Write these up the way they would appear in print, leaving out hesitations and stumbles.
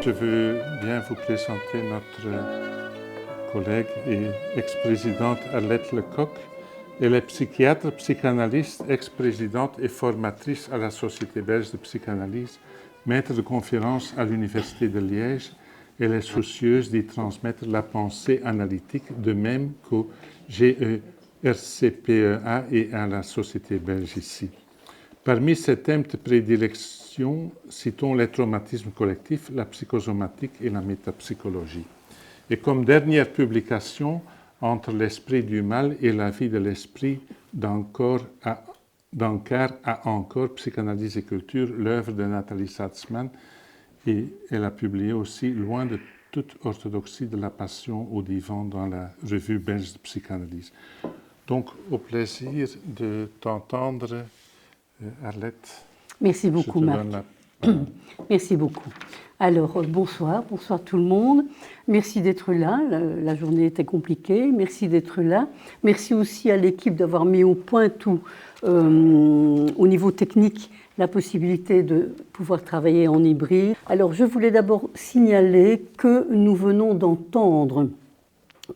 Je veux bien vous présenter notre collègue et ex-présidente Arlette Lecoq. Elle est psychiatre, psychanalyste, ex-présidente et formatrice à la Société belge de psychanalyse, maître de conférences à l'Université de Liège. Elle est soucieuse d'y transmettre la pensée analytique, de même qu'au GERCPEA et à la Société belge ici. Parmi ses thèmes de prédilection, citons les traumatismes collectifs, la psychosomatique et la métapsychologie. Et comme dernière publication, Entre l'esprit du mal et la vie de l'esprit d'Ankar à Encore, psychanalyse et culture, l'œuvre de Nathalie Satzman. Et elle a publié aussi Loin de toute orthodoxie de la passion au divan dans la revue belge de psychanalyse. Donc, au plaisir de t'entendre, Arlette. Merci beaucoup, Marc. Merci beaucoup. Alors, bonsoir tout le monde. Merci d'être là. La journée était compliquée. Merci d'être là. Merci aussi à l'équipe d'avoir mis au point tout, au niveau technique, la possibilité de pouvoir travailler en hybride. Alors, je voulais d'abord signaler que nous venons d'entendre,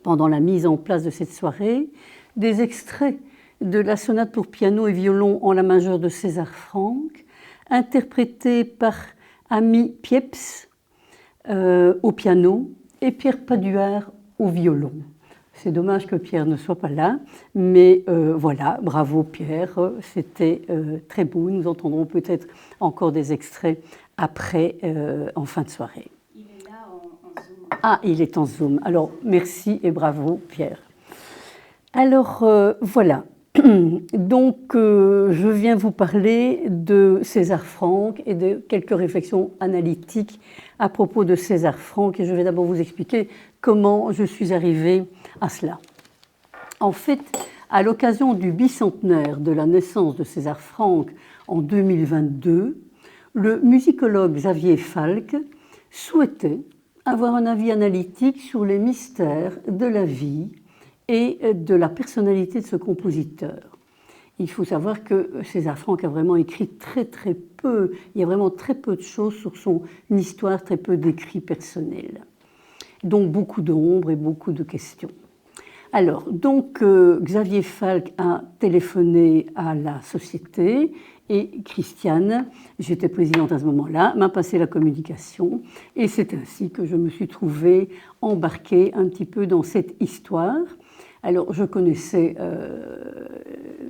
pendant la mise en place de cette soirée, des extraits de la sonate pour piano et violon en la majeure de César Franck, interprétée par Ami Pieps au piano et Pierre Paduard au violon. C'est dommage que Pierre ne soit pas là, mais voilà, bravo Pierre, c'était très beau. Nous entendrons peut-être encore des extraits après, en fin de soirée. Il est là en Zoom. Ah, il est en Zoom. Alors, merci et bravo Pierre. Alors, voilà. Donc, je viens vous parler de César Franck et de quelques réflexions analytiques à propos de César Franck. Et je vais d'abord vous expliquer comment je suis arrivée à cela. En fait, à l'occasion du bicentenaire de la naissance de César Franck en 2022, le musicologue Xavier Falck souhaitait avoir un avis analytique sur les mystères de la vie et de la personnalité de ce compositeur. Il faut savoir que César Franck a vraiment écrit très peu, il y a vraiment très peu de choses sur son histoire, très peu d'écrits personnels. Donc beaucoup d'ombres et beaucoup de questions. Alors, donc Xavier Falck a téléphoné à la société et Christiane, j'étais présidente à ce moment-là, m'a passé la communication et c'est ainsi que je me suis trouvée embarquée un petit peu dans cette histoire. Alors, je connaissais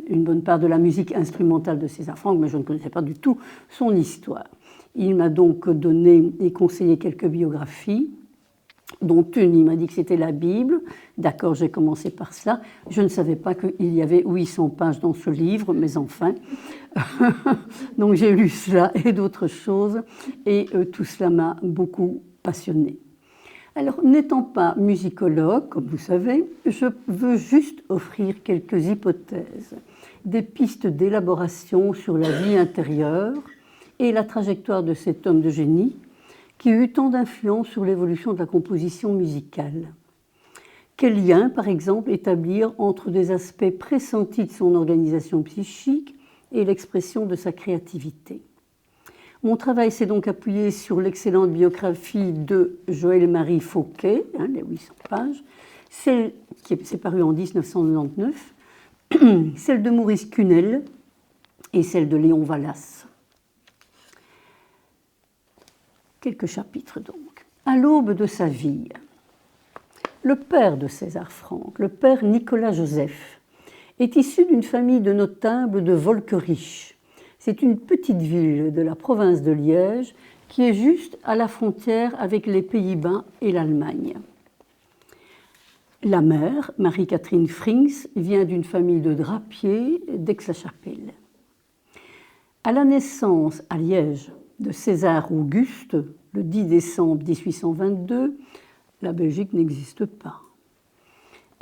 une bonne part de la musique instrumentale de César Franck, mais je ne connaissais pas du tout son histoire. Il m'a donc donné et conseillé quelques biographies, dont une, il m'a dit que c'était la Bible. D'accord, j'ai commencé par cela. Je ne savais pas qu'il y avait 800 pages dans ce livre, mais enfin. Donc, j'ai lu cela et d'autres choses, et tout cela m'a beaucoup passionnée. Alors, n'étant pas musicologue, comme vous savez, je veux juste offrir quelques hypothèses, des pistes d'élaboration sur la vie intérieure et la trajectoire de cet homme de génie qui eut tant d'influence sur l'évolution de la composition musicale. Quel lien, par exemple, établir entre des aspects pressentis de son organisation psychique et l'expression de sa créativité ? Mon travail s'est donc appuyé sur l'excellente biographie de Joël-Marie Fauquet, les 800 pages, celle qui s'est parue en 1999, celle de Maurice Cunel et celle de Léon Vallas. Quelques chapitres donc. À l'aube de sa vie, le père de César Franck, le père Nicolas Joseph, est issu d'une famille de notables de Volkerich. C'est une petite ville de la province de Liège qui est juste à la frontière avec les Pays-Bas et l'Allemagne. La mère, Marie-Catherine Frings, vient d'une famille de drapiers d'Aix-la-Chapelle. À la naissance à Liège de César Auguste, le 10 décembre 1822, la Belgique n'existe pas.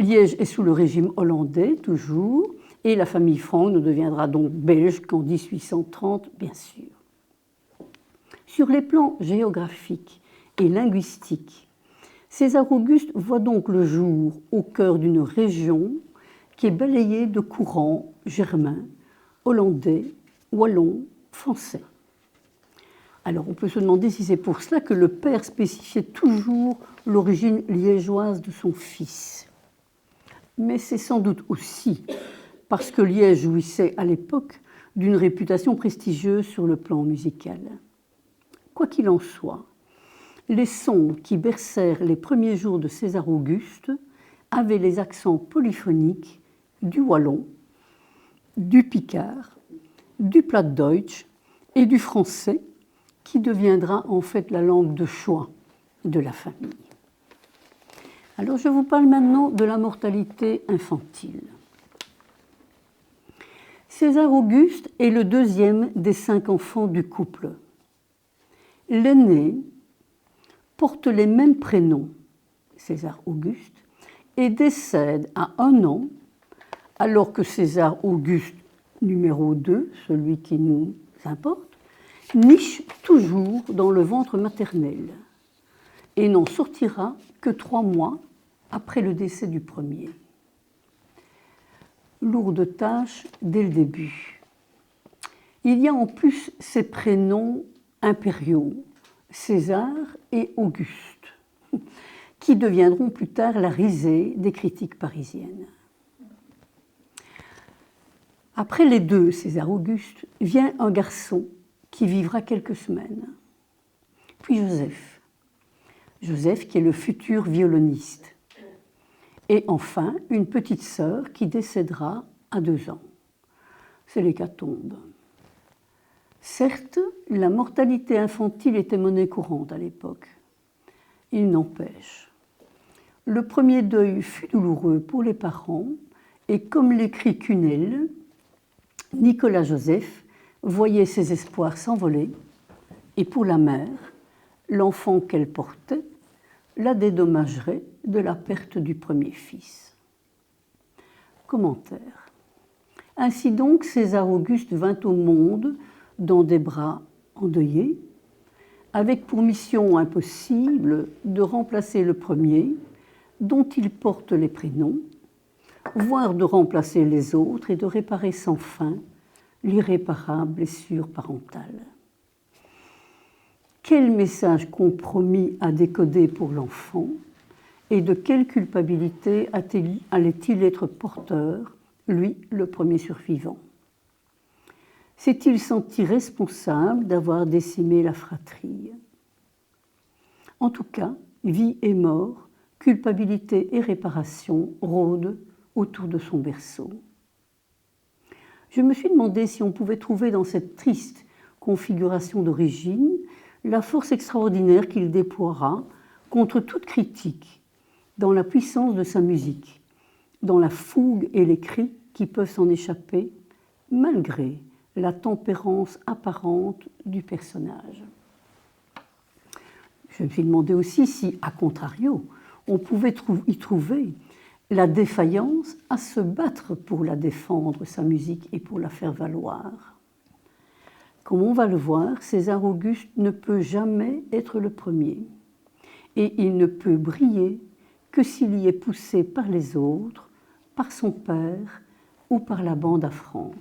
Liège est sous le régime hollandais, toujours, et la famille Franck ne deviendra donc belge qu'en 1830, bien sûr. Sur les plans géographiques et linguistiques, César Auguste voit donc le jour au cœur d'une région qui est balayée de courants germains, hollandais, wallons, français. Alors on peut se demander si c'est pour cela que le père spécifiait toujours l'origine liégeoise de son fils. Mais c'est sans doute aussi parce que Liège jouissait à l'époque d'une réputation prestigieuse sur le plan musical. Quoi qu'il en soit, les sons qui bercèrent les premiers jours de César Auguste avaient les accents polyphoniques du wallon, du picard, du plattdeutsch et du français, qui deviendra en fait la langue de choix de la famille. Alors je vous parle maintenant de la mortalité infantile. César Auguste est le deuxième des 5 enfants du couple. L'aîné porte les mêmes prénoms, César Auguste, et décède à 1 an, alors que César Auguste numéro 2, celui qui nous importe, niche toujours dans le ventre maternel et n'en sortira que 3 mois après le décès du premier. Lourde tâche dès le début. Il y a en plus ces prénoms impériaux, César et Auguste, qui deviendront plus tard la risée des critiques parisiennes. Après les 2, César Auguste, vient un garçon qui vivra quelques semaines. Puis Joseph. Joseph qui est le futur violoniste. Et enfin, une petite sœur qui décédera à 2 ans. C'est l'hécatombe. Certes, la mortalité infantile était monnaie courante à l'époque. Il n'empêche. Le premier deuil fut douloureux pour les parents et comme l'écrit Cunel, Nicolas Joseph voyait ses espoirs s'envoler et pour la mère, l'enfant qu'elle portait la dédommagerait de la perte du premier fils. Commentaire. Ainsi donc, César Auguste vint au monde dans des bras endeuillés, avec pour mission impossible de remplacer le premier, dont il porte les prénoms, voire de remplacer les autres et de réparer sans fin l'irréparable blessure parentale. Quel message compromis à décoder pour l'enfant et de quelle culpabilité allait-il être porteur, lui, le premier survivant? S'est-il senti responsable d'avoir décimé la fratrie? En tout cas, vie et mort, culpabilité et réparation rôdent autour de son berceau. Je me suis demandé si on pouvait trouver dans cette triste configuration d'origine la force extraordinaire qu'il déploiera contre toute critique dans la puissance de sa musique, dans la fougue et les cris qui peuvent s'en échapper, malgré la tempérance apparente du personnage. Je me suis demandé aussi si, à contrario, on pouvait y trouver la défaillance à se battre pour la défendre, sa musique, et pour la faire valoir. Comme on va le voir, César Auguste ne peut jamais être le premier, et il ne peut briller que s'il y est poussé par les autres, par son père ou par la bande à Franck.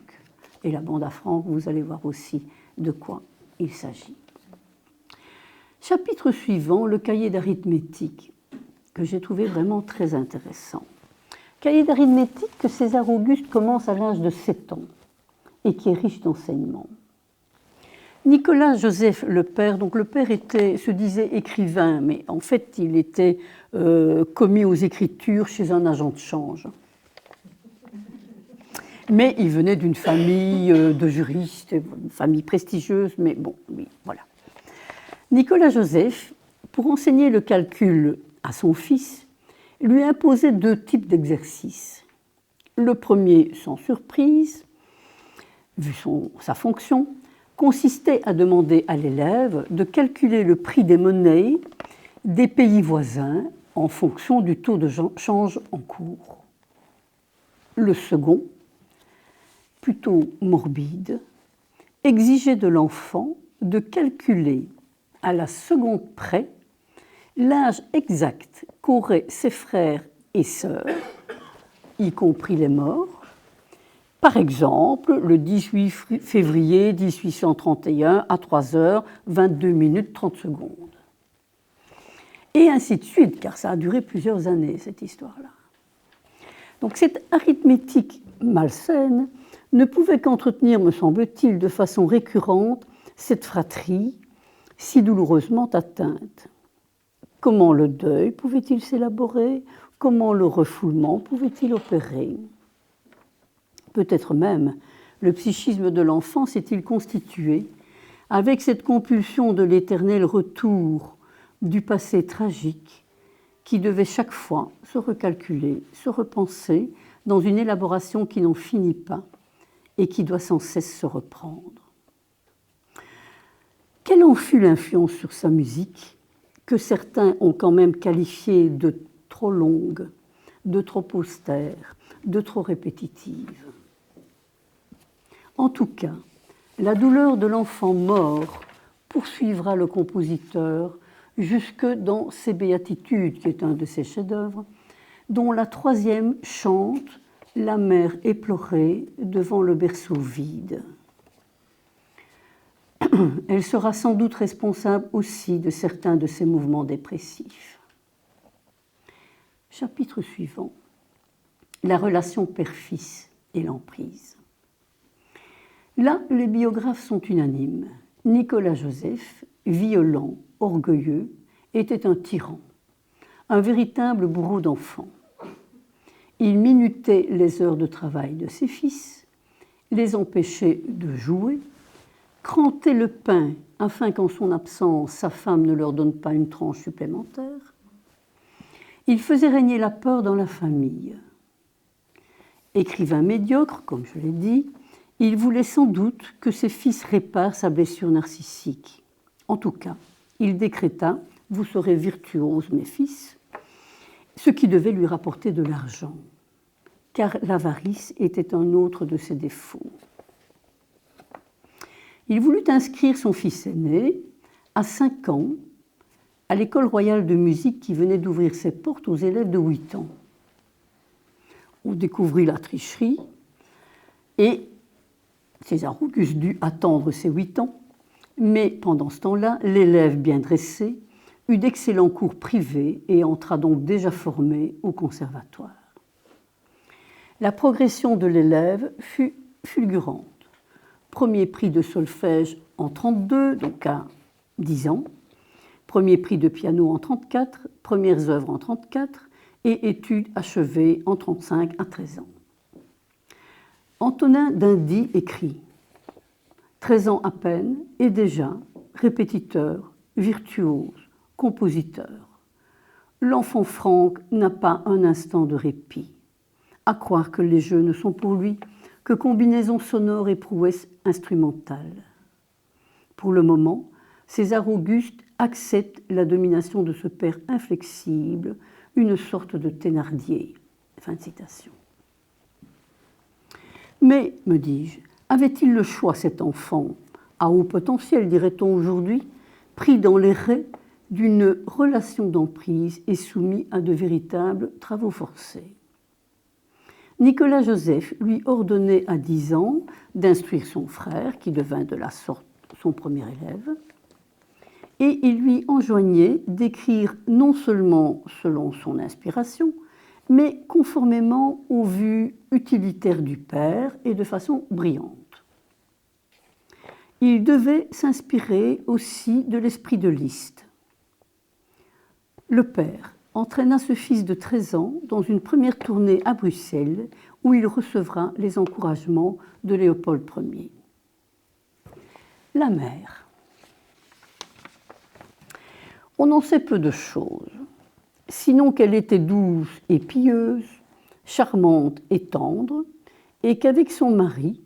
Et la bande à Franck, vous allez voir aussi de quoi il s'agit. Chapitre suivant, le cahier d'arithmétique, que j'ai trouvé vraiment très intéressant. Cahier d'arithmétique que César Auguste commence à l'âge de 7 ans et qui est riche d'enseignements. Nicolas Joseph, le père, donc le père se disait écrivain, mais en fait il était commis aux écritures chez un agent de change. Mais il venait d'une famille de juristes, une famille prestigieuse, mais bon, oui, voilà. Nicolas Joseph, pour enseigner le calcul à son fils, lui imposait 2 types d'exercices. Le premier, sans surprise, vu sa fonction, consistait à demander à l'élève de calculer le prix des monnaies des pays voisins en fonction du taux de change en cours. Le second, plutôt morbide, exigeait de l'enfant de calculer à la seconde près l'âge exact qu'auraient ses frères et sœurs, y compris les morts, Par exemple, le 18 février 1831 à 3h, 22 minutes 30 secondes. Et ainsi de suite, car ça a duré plusieurs années, cette histoire-là. Donc cette arithmétique malsaine ne pouvait qu'entretenir, me semble-t-il, de façon récurrente cette fratrie si douloureusement atteinte. Comment le deuil pouvait-il s'élaborer? Comment le refoulement pouvait-il opérer? Peut-être même le psychisme de l'enfant s'est-il constitué avec cette compulsion de l'éternel retour du passé tragique qui devait chaque fois se recalculer, se repenser dans une élaboration qui n'en finit pas et qui doit sans cesse se reprendre. Quelle en fut l'influence sur sa musique, que certains ont quand même qualifiée de trop longue, de trop austère, de trop répétitive? En tout cas, la douleur de l'enfant mort poursuivra le compositeur jusque dans ses béatitudes, qui est un de ses chefs-d'œuvre, dont la troisième chante la mère éplorée devant le berceau vide. Elle sera sans doute responsable aussi de certains de ses mouvements dépressifs. Chapitre suivant. La relation père-fils et l'emprise. Là, les biographes sont unanimes. Nicolas Joseph, violent, orgueilleux, était un tyran, un véritable bourreau d'enfants. Il minutait les heures de travail de ses fils, les empêchait de jouer, crantait le pain afin qu'en son absence, sa femme ne leur donne pas une tranche supplémentaire. Il faisait régner la peur dans la famille. Écrivain médiocre, comme je l'ai dit, il voulait sans doute que ses fils réparent sa blessure narcissique. En tout cas, il décréta « Vous serez virtuoses, mes fils », ce qui devait lui rapporter de l'argent, car l'avarice était un autre de ses défauts. Il voulut inscrire son fils aîné, à 5 ans, à l'école royale de musique qui venait d'ouvrir ses portes aux élèves de 8 ans. On découvrit la tricherie et César Auguste dut attendre ses 8 ans, mais pendant ce temps-là, l'élève bien dressé eut d'excellents cours privés et entra donc déjà formé au conservatoire. La progression de l'élève fut fulgurante. Premier prix de solfège en 32, donc à 10 ans, premier prix de piano en 34, premières œuvres en 34 et études achevées en 35 à 13 ans. Antonin d'Indy écrit « 13 ans à peine et déjà répétiteur, virtuose, compositeur. L'enfant franc n'a pas un instant de répit. À croire que les jeux ne sont pour lui que combinaisons sonores et prouesses instrumentales. Pour le moment, César Auguste accepte la domination de ce père inflexible, une sorte de Thénardier. » Fin de citation. Mais, me dis-je, avait-il le choix, cet enfant, à haut potentiel, dirait-on aujourd'hui, pris dans les rets d'une relation d'emprise et soumis à de véritables travaux forcés? Nicolas Joseph lui ordonnait à 10 ans d'instruire son frère, qui devint de la sorte son premier élève, et il lui enjoignait d'écrire non seulement selon son inspiration, mais conformément aux vues utilitaires du père et de façon brillante. Il devait s'inspirer aussi de l'esprit de Liszt. Le père entraîna ce fils de 13 ans dans une première tournée à Bruxelles où il recevra les encouragements de Léopold Ier. La mère. On en sait peu de choses, sinon qu'elle était douce et pieuse, charmante et tendre, et qu'avec son mari,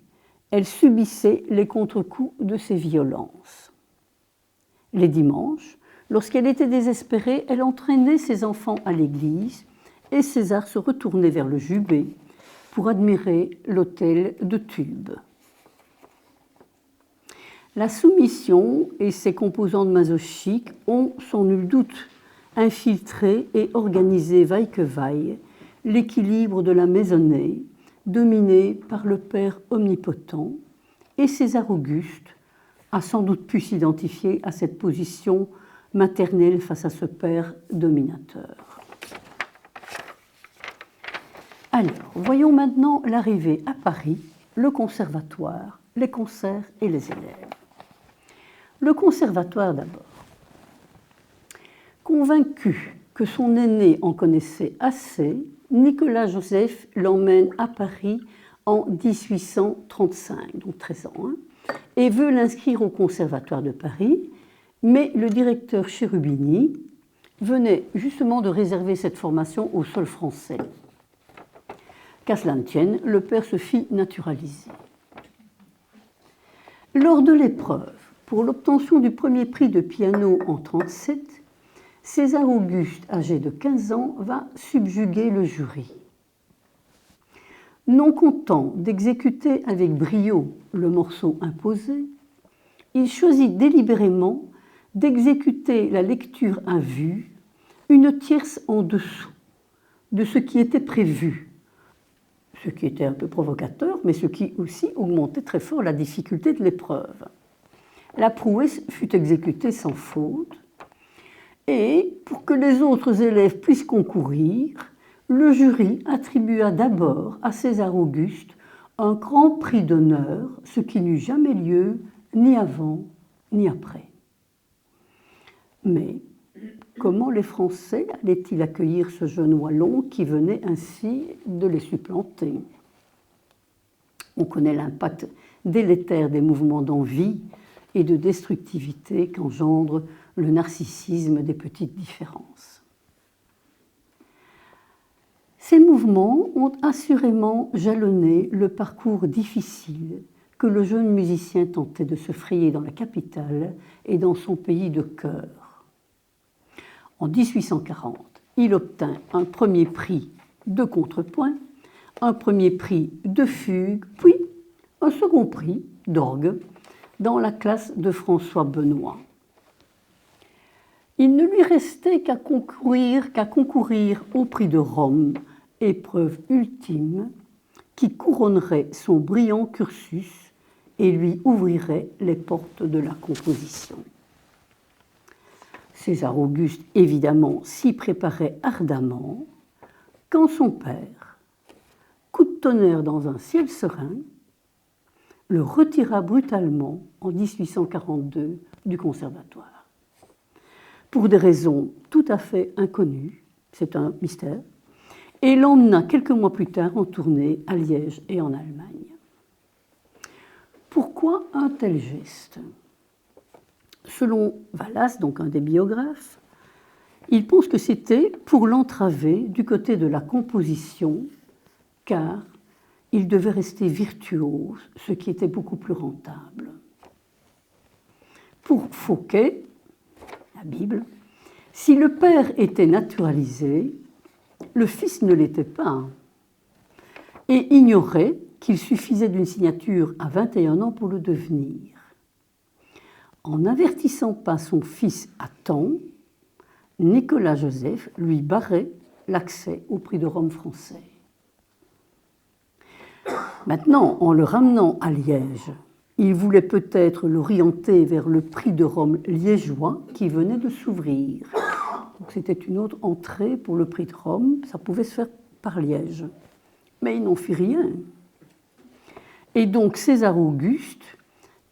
elle subissait les contre-coups de ses violences. Les dimanches, lorsqu'elle était désespérée, elle entraînait ses enfants à l'église et César se retournait vers le jubé pour admirer l'autel de tubes. La soumission et ses composantes masochiques ont, sans nul doute, infiltré et organisé vaille que vaille l'équilibre de la maisonnée dominé par le Père omnipotent, et César Auguste a sans doute pu s'identifier à cette position maternelle face à ce Père dominateur. Alors, voyons maintenant l'arrivée à Paris, le conservatoire, les concerts et les élèves. Le conservatoire d'abord. Convaincu que son aîné en connaissait assez, Nicolas Joseph l'emmène à Paris en 1835, donc 13 ans, et veut l'inscrire au Conservatoire de Paris, mais le directeur Cherubini venait justement de réserver cette formation au sol français. Qu'à cela ne tienne, le père se fit naturaliser. Lors de l'épreuve, pour l'obtention du premier prix de piano en 1937, César Auguste, âgé de 15 ans, va subjuguer le jury. Non content d'exécuter avec brio le morceau imposé, il choisit délibérément d'exécuter la lecture à vue, une tierce en dessous de ce qui était prévu, ce qui était un peu provocateur, mais ce qui aussi augmentait très fort la difficulté de l'épreuve. La prouesse fut exécutée sans faute, et pour que les autres élèves puissent concourir, le jury attribua d'abord à César Auguste un grand prix d'honneur, ce qui n'eut jamais lieu ni avant ni après. Mais comment les Français allaient-ils accueillir ce jeune Wallon qui venait ainsi de les supplanter? On connaît l'impact délétère des mouvements d'envie et de destructivité qu'engendre le narcissisme des petites différences. Ces mouvements ont assurément jalonné le parcours difficile que le jeune musicien tentait de se frayer dans la capitale et dans son pays de cœur. En 1840, il obtint un premier prix de contrepoint, un premier prix de fugue, puis un second prix d'orgue dans la classe de François Benoît. Il ne lui restait qu'à concourir au prix de Rome, épreuve ultime qui couronnerait son brillant cursus et lui ouvrirait les portes de la composition. César Auguste, évidemment, s'y préparait ardemment quand son père, coup de tonnerre dans un ciel serein, le retira brutalement en 1842 du conservatoire. Pour des raisons tout à fait inconnues, c'est un mystère, et l'emmena quelques mois plus tard en tournée à Liège et en Allemagne. Pourquoi un tel geste? Selon Wallace, donc un des biographes, il pense que c'était pour l'entraver du côté de la composition, car il devait rester virtuose, ce qui était beaucoup plus rentable. Pour Fouquet, la Bible, si le père était naturalisé, le fils ne l'était pas, et ignorait qu'il suffisait d'une signature à 21 ans pour le devenir. En n'avertissant pas son fils à temps, Nicolas Joseph lui barrait l'accès au prix de Rome français. Maintenant, en le ramenant à Liège, il voulait peut-être l'orienter vers le prix de Rome liégeois qui venait de s'ouvrir. Donc c'était une autre entrée pour le prix de Rome, ça pouvait se faire par Liège. Mais il n'en fit rien. Et donc César Auguste,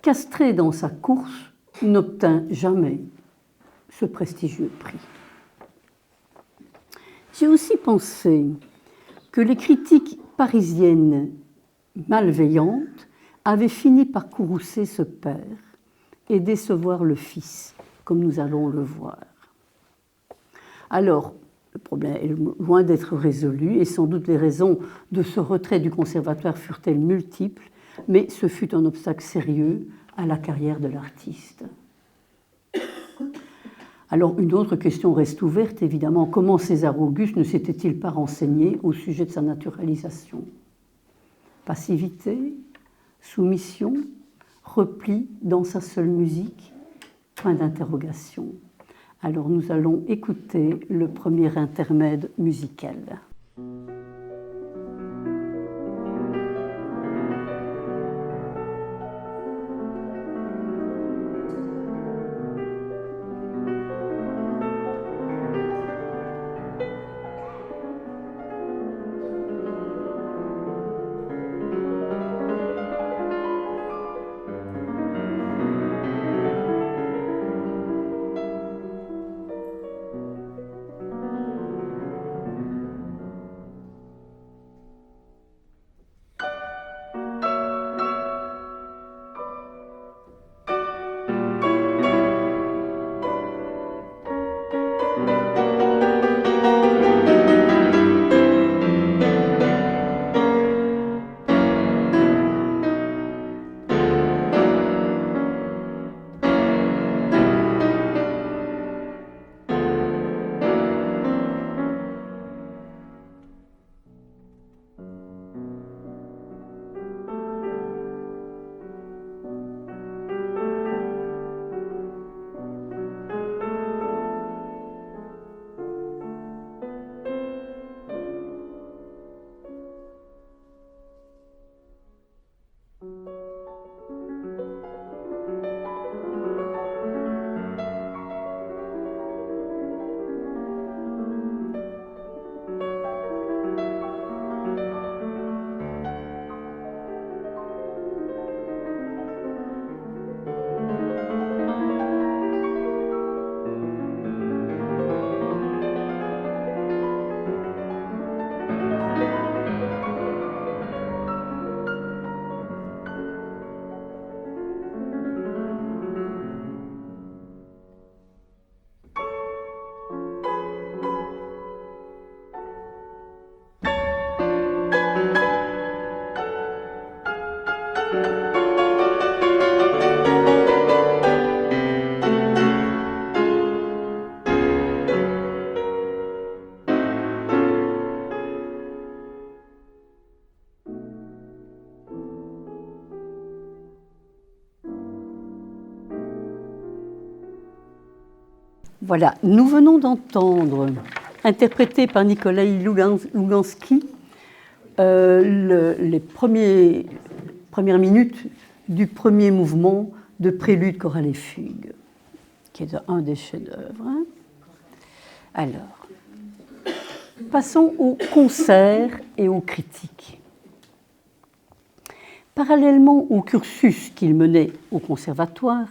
castré dans sa course, n'obtint jamais ce prestigieux prix. J'ai aussi pensé que les critiques parisiennes malveillantes avaient fini par courroucer ce père et décevoir le fils, comme nous allons le voir. Alors, le problème est loin d'être résolu et sans doute les raisons de ce retrait du conservatoire furent-elles multiples, mais ce fut un obstacle sérieux à la carrière de l'artiste. Alors, une autre question reste ouverte, évidemment. Comment César Auguste ne s'était-il pas renseigné au sujet de sa naturalisation? Passivité, soumission, repli dans sa seule musique? Point d'interrogation. Alors, nous allons écouter le premier intermède musical. Voilà, nous venons d'entendre, interprété par Nikolai Lougansky, les premières minutes du premier mouvement de Prélude, chorale et fugue, qui est un des chefs-d'œuvre. Hein. Alors, passons aux concerts et aux critiques. Parallèlement au cursus qu'il menait au conservatoire,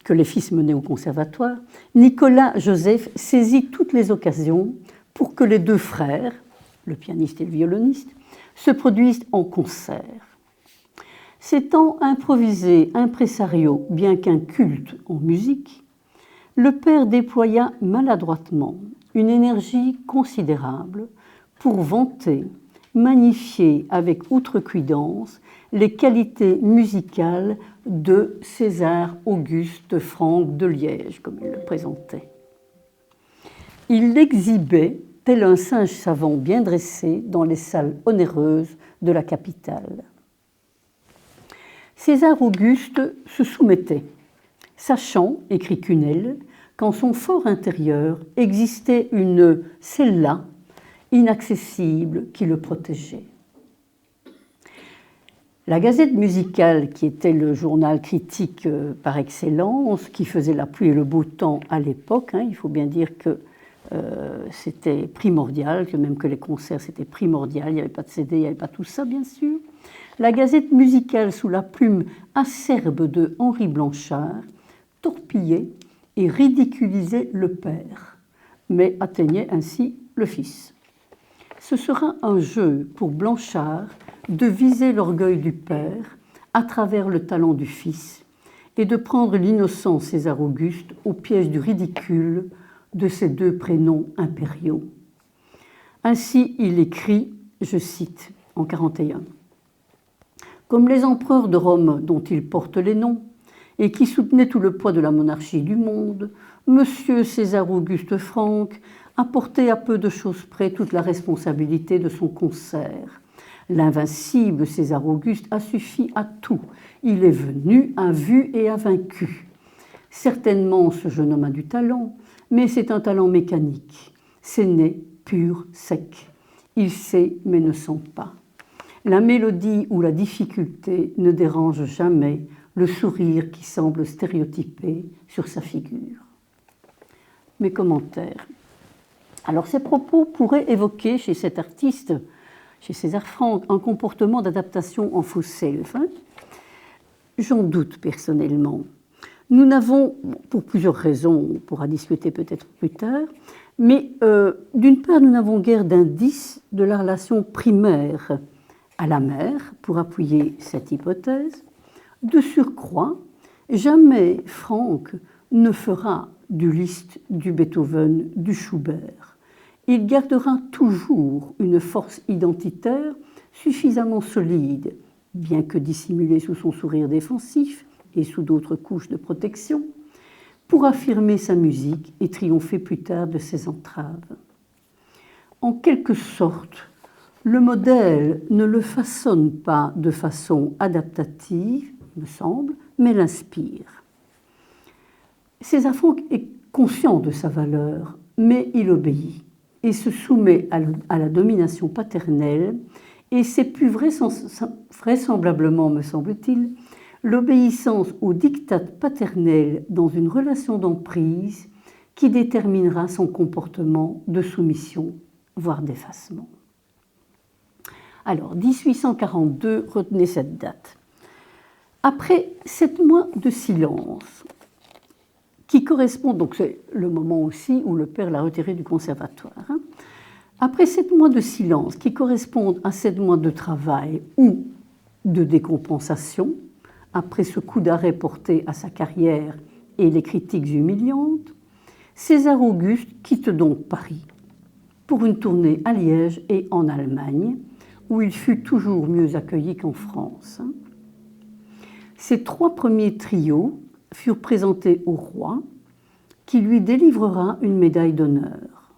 que les fils menaient au conservatoire, Nicolas Joseph saisit toutes les occasions pour que les deux frères, le pianiste et le violoniste, se produisent en concert. S'étant improvisé impresario, bien qu'inculte en musique, le père déploya maladroitement une énergie considérable pour vanter, magnifier avec outrecuidance les qualités musicales de César Auguste Franck de Liège, comme il le présentait. Il l'exhibait tel un singe savant bien dressé dans les salles onéreuses de la capitale. César Auguste se soumettait, sachant, écrit Cunel, qu'en son fort intérieur existait une cella inaccessible qui le protégeait. La Gazette musicale, qui était le journal critique par excellence, qui faisait la pluie et le beau temps à l'époque, hein, il faut bien dire que c'était primordial, que même que les concerts c'était primordial, il n'y avait pas de CD, il n'y avait pas tout ça bien sûr. La Gazette musicale, sous la plume acerbe de Henri Blanchard, torpillait et ridiculisait le père, mais atteignait ainsi le fils. Ce sera un jeu pour Blanchard de viser l'orgueil du père à travers le talent du fils et de prendre l'innocent César Auguste au piège du ridicule de ces deux prénoms impériaux. Ainsi, il écrit, je cite, en 1941, « Comme les empereurs de Rome dont il porte les noms et qui soutenaient tout le poids de la monarchie du monde, Monsieur César Auguste Franck a porté à peu de choses près toute la responsabilité de son concert. L'invincible César Auguste a suffi à tout. Il est venu, a vu et a vaincu. Certainement, ce jeune homme a du talent, mais c'est un talent mécanique. C'est né, pur, sec. Il sait, mais ne sent pas. La mélodie ou la difficulté ne dérange jamais le sourire qui semble stéréotypé sur sa figure. » Mes commentaires. Alors, ces propos pourraient évoquer chez cet artiste, chez César Franck, un comportement d'adaptation en faux self. Hein. J'en doute personnellement. Nous n'avons, pour plusieurs raisons, on pourra discuter peut-être plus tard, mais d'une part, nous n'avons guère d'indices de la relation primaire à la mère pour appuyer cette hypothèse. De surcroît, jamais Franck ne fera du Liszt, du Beethoven, du Schubert. Il gardera toujours une force identitaire suffisamment solide, bien que dissimulée sous son sourire défensif et sous d'autres couches de protection, pour affirmer sa musique et triompher plus tard de ses entraves. En quelque sorte, le modèle ne le façonne pas de façon adaptative, me semble, mais l'inspire. César Franck est conscient de sa valeur, mais il obéit et se soumet à la domination paternelle, et c'est plus vraisemblablement, me semble-t-il, l'obéissance au diktat paternel dans une relation d'emprise qui déterminera son comportement de soumission, voire d'effacement. Alors, 1842, retenez cette date. Après 7 mois de silence, qui correspond, donc c'est le moment aussi où le père l'a retiré du conservatoire, hein. Après 7 mois de silence, qui correspondent à 7 mois de travail ou de décompensation, après ce coup d'arrêt porté à sa carrière et les critiques humiliantes, César Auguste quitte donc Paris pour une tournée à Liège et en Allemagne, où il fut toujours mieux accueilli qu'en France. Ses 3 premiers trios furent présentés au roi, qui lui délivrera une médaille d'honneur.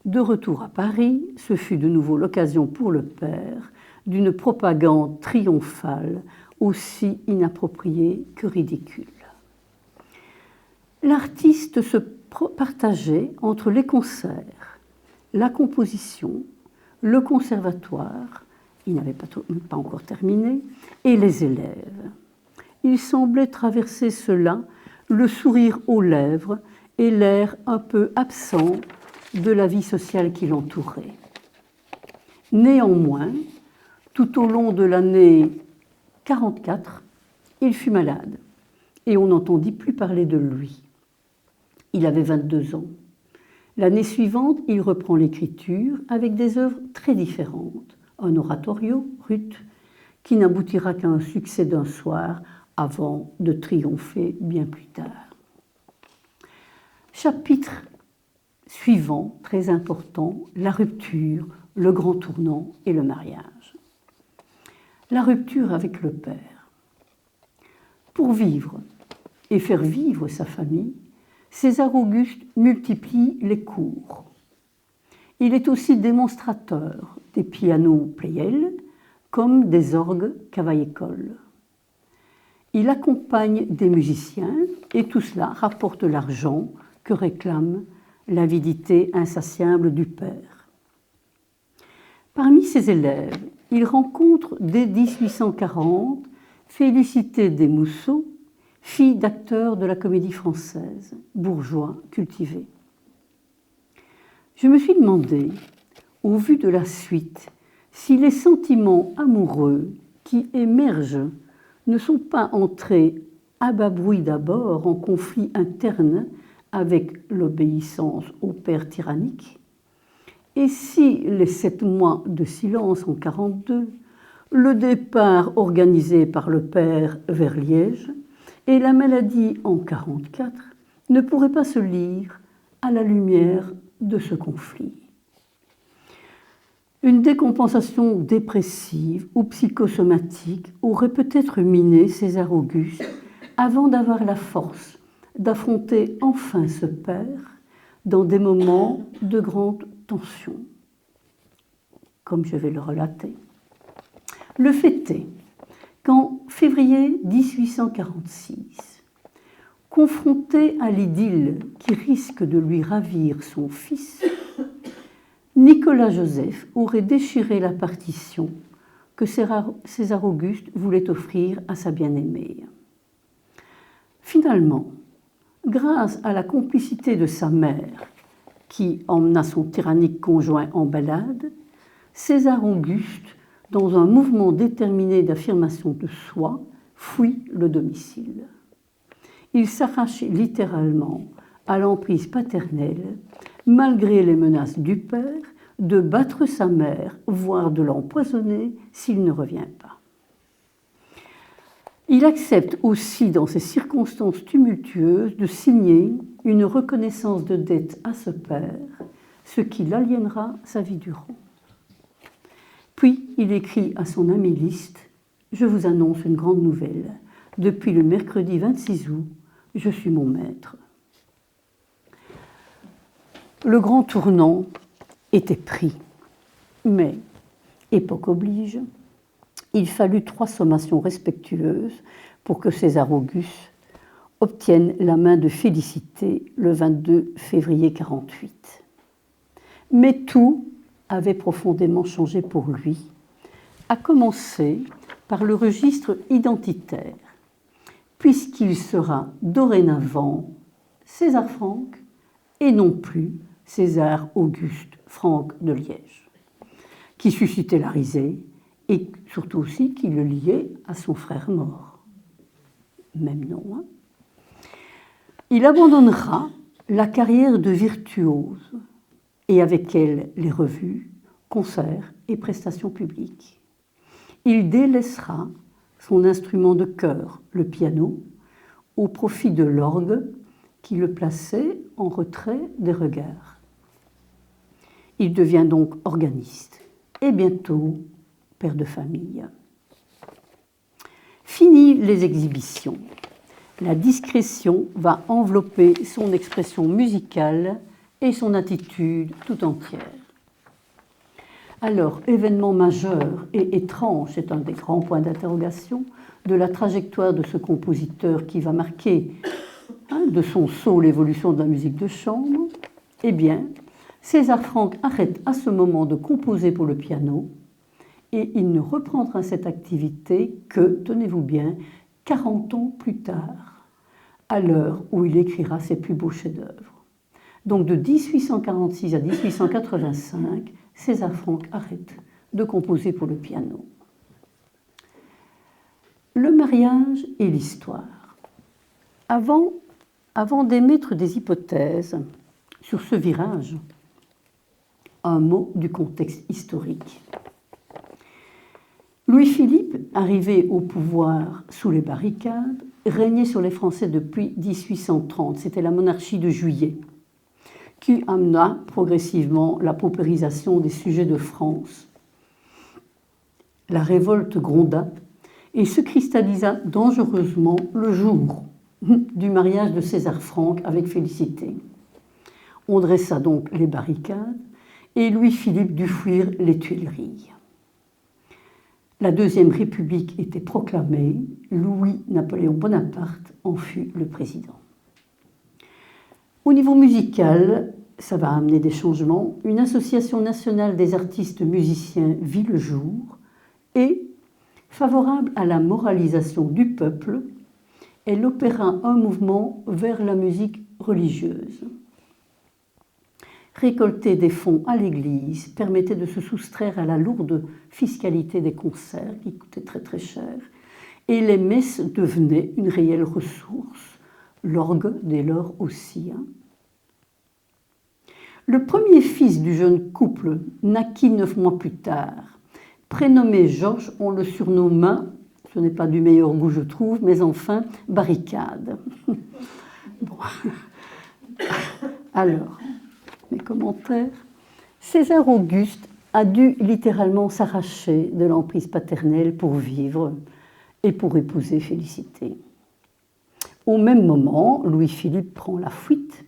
De retour à Paris, ce fut de nouveau l'occasion pour le père d'une propagande triomphale aussi inappropriée que ridicule. L'artiste se partageait entre les concerts, la composition, le conservatoire, il n'avait pas encore terminé, et les élèves. Il semblait traverser cela, le sourire aux lèvres et l'air un peu absent de la vie sociale qui l'entourait. Néanmoins, tout au long de l'année 44, il fut malade et on n'entendit plus parler de lui. Il avait 22 ans. L'année suivante, il reprend l'écriture avec des œuvres très différentes. Un oratorio, Ruth, qui n'aboutira qu'à un succès d'un soir avant de triompher bien plus tard. Chapitre suivant, très important, la rupture, le grand tournant et le mariage. La rupture avec le père. Pour vivre et faire vivre sa famille, César Auguste multiplie les cours. Il est aussi démonstrateur des pianos Pleyel comme des orgues Cavaillé-Coll. Il accompagne des musiciens et tout cela rapporte l'argent que réclame l'avidité insatiable du père. Parmi ses élèves, il rencontre dès 1840 Félicité Desmousseaux, fille d'acteur de la Comédie Française, bourgeois cultivé. Je me suis demandé, au vu de la suite, si les sentiments amoureux qui émergent ne sont pas entrés à bas bruit d'abord en conflit interne avec l'obéissance au père tyrannique, et si les 7 mois de silence en 42, le départ organisé par le père vers Liège et la maladie en 44 ne pourraient pas se lire à la lumière de ce conflit. Une décompensation dépressive ou psychosomatique aurait peut-être miné César Auguste avant d'avoir la force d'affronter enfin ce père dans des moments de grande tension, comme je vais le relater. Le fait est qu'en février 1846, confronté à l'idylle qui risque de lui ravir son fils, Nicolas Joseph aurait déchiré la partition que César Auguste voulait offrir à sa bien-aimée. Finalement, grâce à la complicité de sa mère, qui emmena son tyrannique conjoint en balade, César Auguste, dans un mouvement déterminé d'affirmation de soi, fuit le domicile. Il s'arrache littéralement à l'emprise paternelle, malgré les menaces du père, de battre sa mère, voire de l'empoisonner s'il ne revient pas. Il accepte aussi, dans ces circonstances tumultueuses, de signer une reconnaissance de dette à ce père, ce qui l'aliénera sa vie durant. Puis, il écrit à son ami Liszt « Je vous annonce une grande nouvelle. Depuis le mercredi 26 août, je suis mon maître. » Le grand tournant était pris, mais, époque oblige, il fallut 3 sommations respectueuses pour que César Auguste obtienne la main de Félicité le 22 février 1948. Mais tout avait profondément changé pour lui, à commencer par le registre identitaire, puisqu'il sera dorénavant César Franck et non plus César Auguste Franck de Liège, qui suscitait la risée et surtout aussi qui le liait à son frère mort. Même nom. Hein. Il abandonnera la carrière de virtuose et avec elle les revues, concerts et prestations publiques. Il délaissera son instrument de chœur, le piano, au profit de l'orgue qui le plaçait en retrait des regards. Il devient donc organiste et bientôt père de famille. Fini les exhibitions. La discrétion va envelopper son expression musicale et son attitude tout entière. Alors, événement majeur et étrange, c'est un des grands points d'interrogation de la trajectoire de ce compositeur qui va marquer de son sceau l'évolution de la musique de chambre, eh bien, César Franck arrête à ce moment de composer pour le piano et il ne reprendra cette activité que, tenez-vous bien, 40 ans plus tard, à l'heure où il écrira ses plus beaux chefs-d'œuvre. Donc de 1846 à 1885, César Franck arrête de composer pour le piano. Le mariage et l'histoire. Avant d'émettre des hypothèses sur ce virage, un mot du contexte historique. Louis-Philippe, arrivé au pouvoir sous les barricades, régnait sur les Français depuis 1830. C'était la monarchie de Juillet, qui amena progressivement la paupérisation des sujets de France. La révolte gronda et se cristallisa dangereusement le jour du mariage de César Franck avec Félicité. On dressa donc les barricades et Louis-Philippe dut fuir les Tuileries. La Deuxième République était proclamée, Louis-Napoléon Bonaparte en fut le président. Au niveau musical, ça va amener des changements. Une association nationale des artistes musiciens vit le jour et, favorable à la moralisation du peuple, elle opéra un mouvement vers la musique religieuse. Récolter des fonds à l'Église permettait de se soustraire à la lourde fiscalité des concerts, qui coûtaient très très cher, et les messes devenaient une réelle ressource, l'orgue dès lors aussi. Le premier fils du jeune couple naquit 9 mois plus tard. Prénommé Georges, on le surnomma, ce n'est pas du meilleur goût je trouve, mais enfin, Barricade. Bon. Alors, mes commentaires. César Auguste a dû littéralement s'arracher de l'emprise paternelle pour vivre et pour épouser Félicité. Au même moment, Louis-Philippe prend la fuite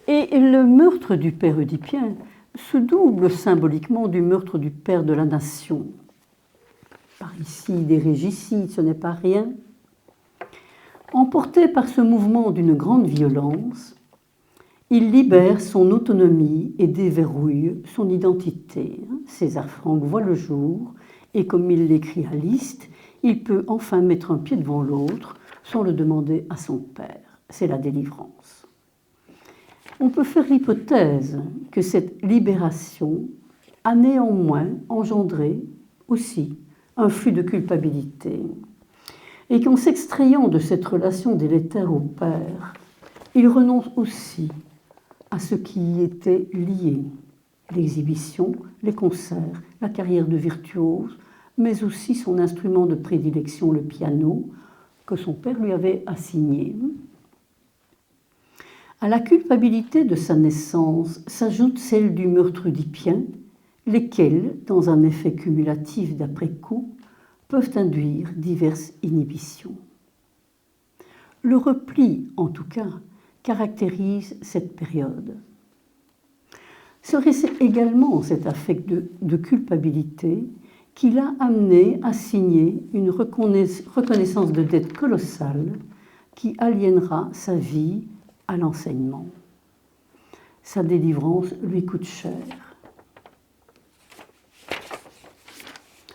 et le meurtre du père oedipien se double symboliquement du meurtre du père de la nation. Parricide et régicide, ce n'est pas rien. Emporté par ce mouvement d'une grande violence, il libère son autonomie et déverrouille son identité. César Franck voit le jour et comme il l'écrit à Liszt, il peut enfin mettre un pied devant l'autre sans le demander à son père. C'est la délivrance. On peut faire l'hypothèse que cette libération a néanmoins engendré aussi un flux de culpabilité et qu'en s'extrayant de cette relation délétère au père, il renonce aussi à ce qui y était lié, l'exhibition, les concerts, la carrière de virtuose, mais aussi son instrument de prédilection, le piano, que son père lui avait assigné. À la culpabilité de sa naissance s'ajoute celle du meurtre oedipien, lesquels, dans un effet cumulatif d'après-coup, peuvent induire diverses inhibitions. Le repli, en tout cas, caractérise cette période. Serait-ce également cet affect de culpabilité qui l'a amené à signer une reconnaissance de dette colossale qui aliénera sa vie à l'enseignement. Sa délivrance lui coûte cher.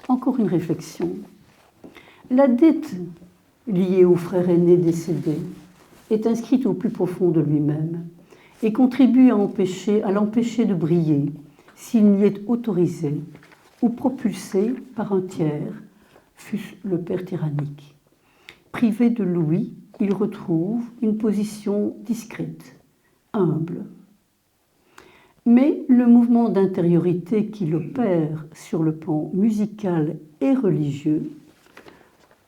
Encore une réflexion. La dette liée au frère aîné décédé est inscrite au plus profond de lui-même et contribue à l'empêcher de briller s'il n'y est autorisé ou propulsé par un tiers, fût-ce le père tyrannique. Privé de Louis, il retrouve une position discrète, humble. Mais le mouvement d'intériorité qu'il opère sur le plan musical et religieux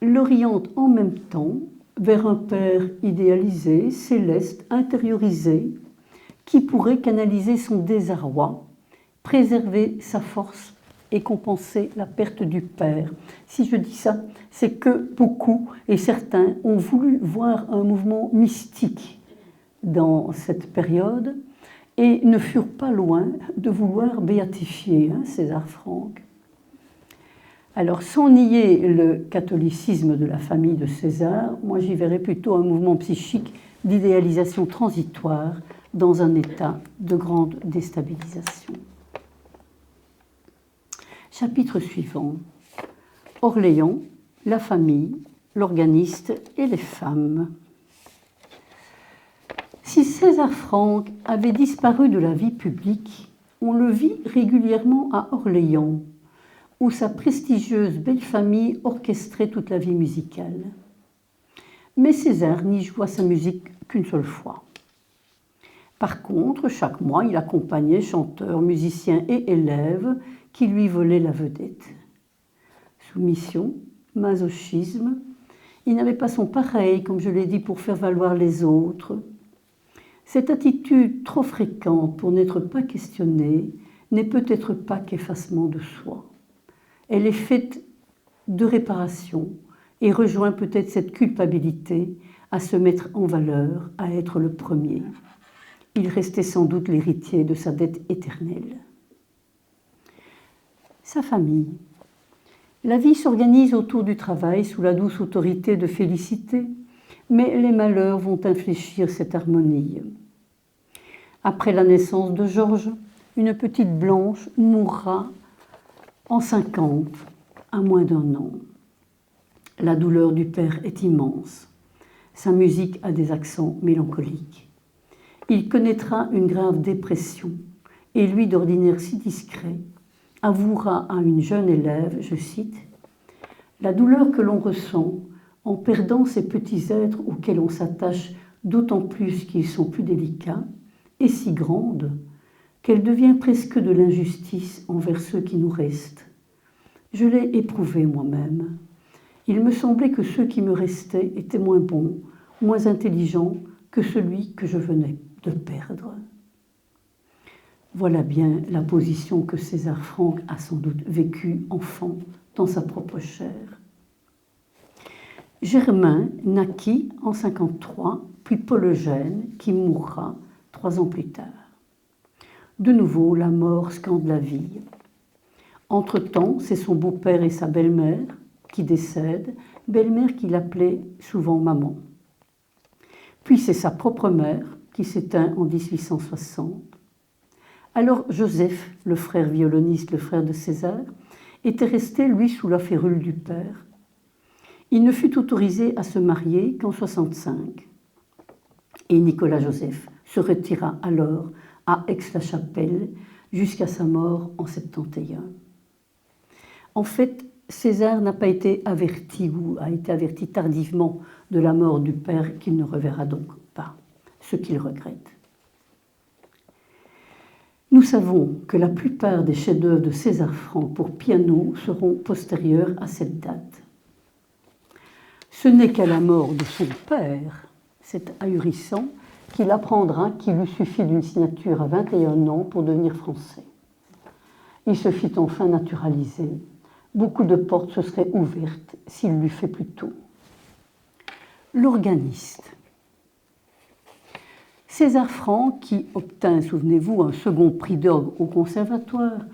l'oriente en même temps vers un père idéalisé, céleste, intériorisé, qui pourrait canaliser son désarroi, préserver sa force et compenser la perte du père. Si je dis ça, c'est que beaucoup et certains ont voulu voir un mouvement mystique dans cette période et ne furent pas loin de vouloir béatifier César Franck. Alors, sans nier le catholicisme de la famille de César, moi j'y verrais plutôt un mouvement psychique d'idéalisation transitoire dans un état de grande déstabilisation. Chapitre suivant. Orléans, la famille, l'organiste et les femmes. Si César Franck avait disparu de la vie publique, on le vit régulièrement à Orléans, où sa prestigieuse belle famille orchestrait toute la vie musicale. Mais César n'y joua sa musique qu'une seule fois. Par contre, chaque mois, il accompagnait chanteurs, musiciens et élèves qui lui volaient la vedette. Soumission, masochisme, il n'avait pas son pareil, comme je l'ai dit, pour faire valoir les autres. Cette attitude trop fréquente pour n'être pas questionnée n'est peut-être pas qu'effacement de soi. Elle est faite de réparation et rejoint peut-être cette culpabilité à se mettre en valeur, à être le premier. Il restait sans doute l'héritier de sa dette éternelle. Sa famille. La vie s'organise autour du travail sous la douce autorité de Félicité, mais les malheurs vont infléchir cette harmonie. Après la naissance de Georges, une petite Blanche mourra en 50, à moins d'1 an. La douleur du père est immense. Sa musique a des accents mélancoliques. Il connaîtra une grave dépression et lui, d'ordinaire si discret, avouera à une jeune élève, je cite, « La douleur que l'on ressent en perdant ces petits êtres auxquels on s'attache d'autant plus qu'ils sont plus délicats est si grande qu'elle devient presque de l'injustice envers ceux qui nous restent. Je l'ai éprouvé moi-même. Il me semblait que ceux qui me restaient étaient moins bons, moins intelligents que celui que je venais de perdre. » Voilà bien la position que César Franck a sans doute vécue enfant dans sa propre chair. Germain naquit en 53, puis Paul Eugène, qui mourra 3 ans plus tard. De nouveau, la mort scande la vie. Entre-temps, c'est son beau-père et sa belle-mère qui décèdent, belle-mère qu'il appelait souvent maman. Puis c'est sa propre mère qui s'éteint en 1860. Alors Joseph, le frère violoniste, le frère de César, était resté, lui, sous la férule du père. Il ne fut autorisé à se marier qu'en 65. Et Nicolas Joseph se retira alors à Aix-la-Chapelle jusqu'à sa mort en 71. En fait, César n'a pas été averti ou a été averti tardivement de la mort du père qu'il ne reverra donc pas, ce qu'il regrette. Nous savons que la plupart des chefs-d'œuvre de César Franck pour piano seront postérieurs à cette date. Ce n'est qu'à la mort de son père, cet ahurissant, qu'il apprendra qu'il lui suffit d'une signature à 21 ans pour devenir français. Il se fit enfin naturaliser. Beaucoup de portes se seraient ouvertes s'il l'eût fait plus tôt. L'organiste. César Franck, qui obtint, souvenez-vous, un second prix d'orgue au conservatoire,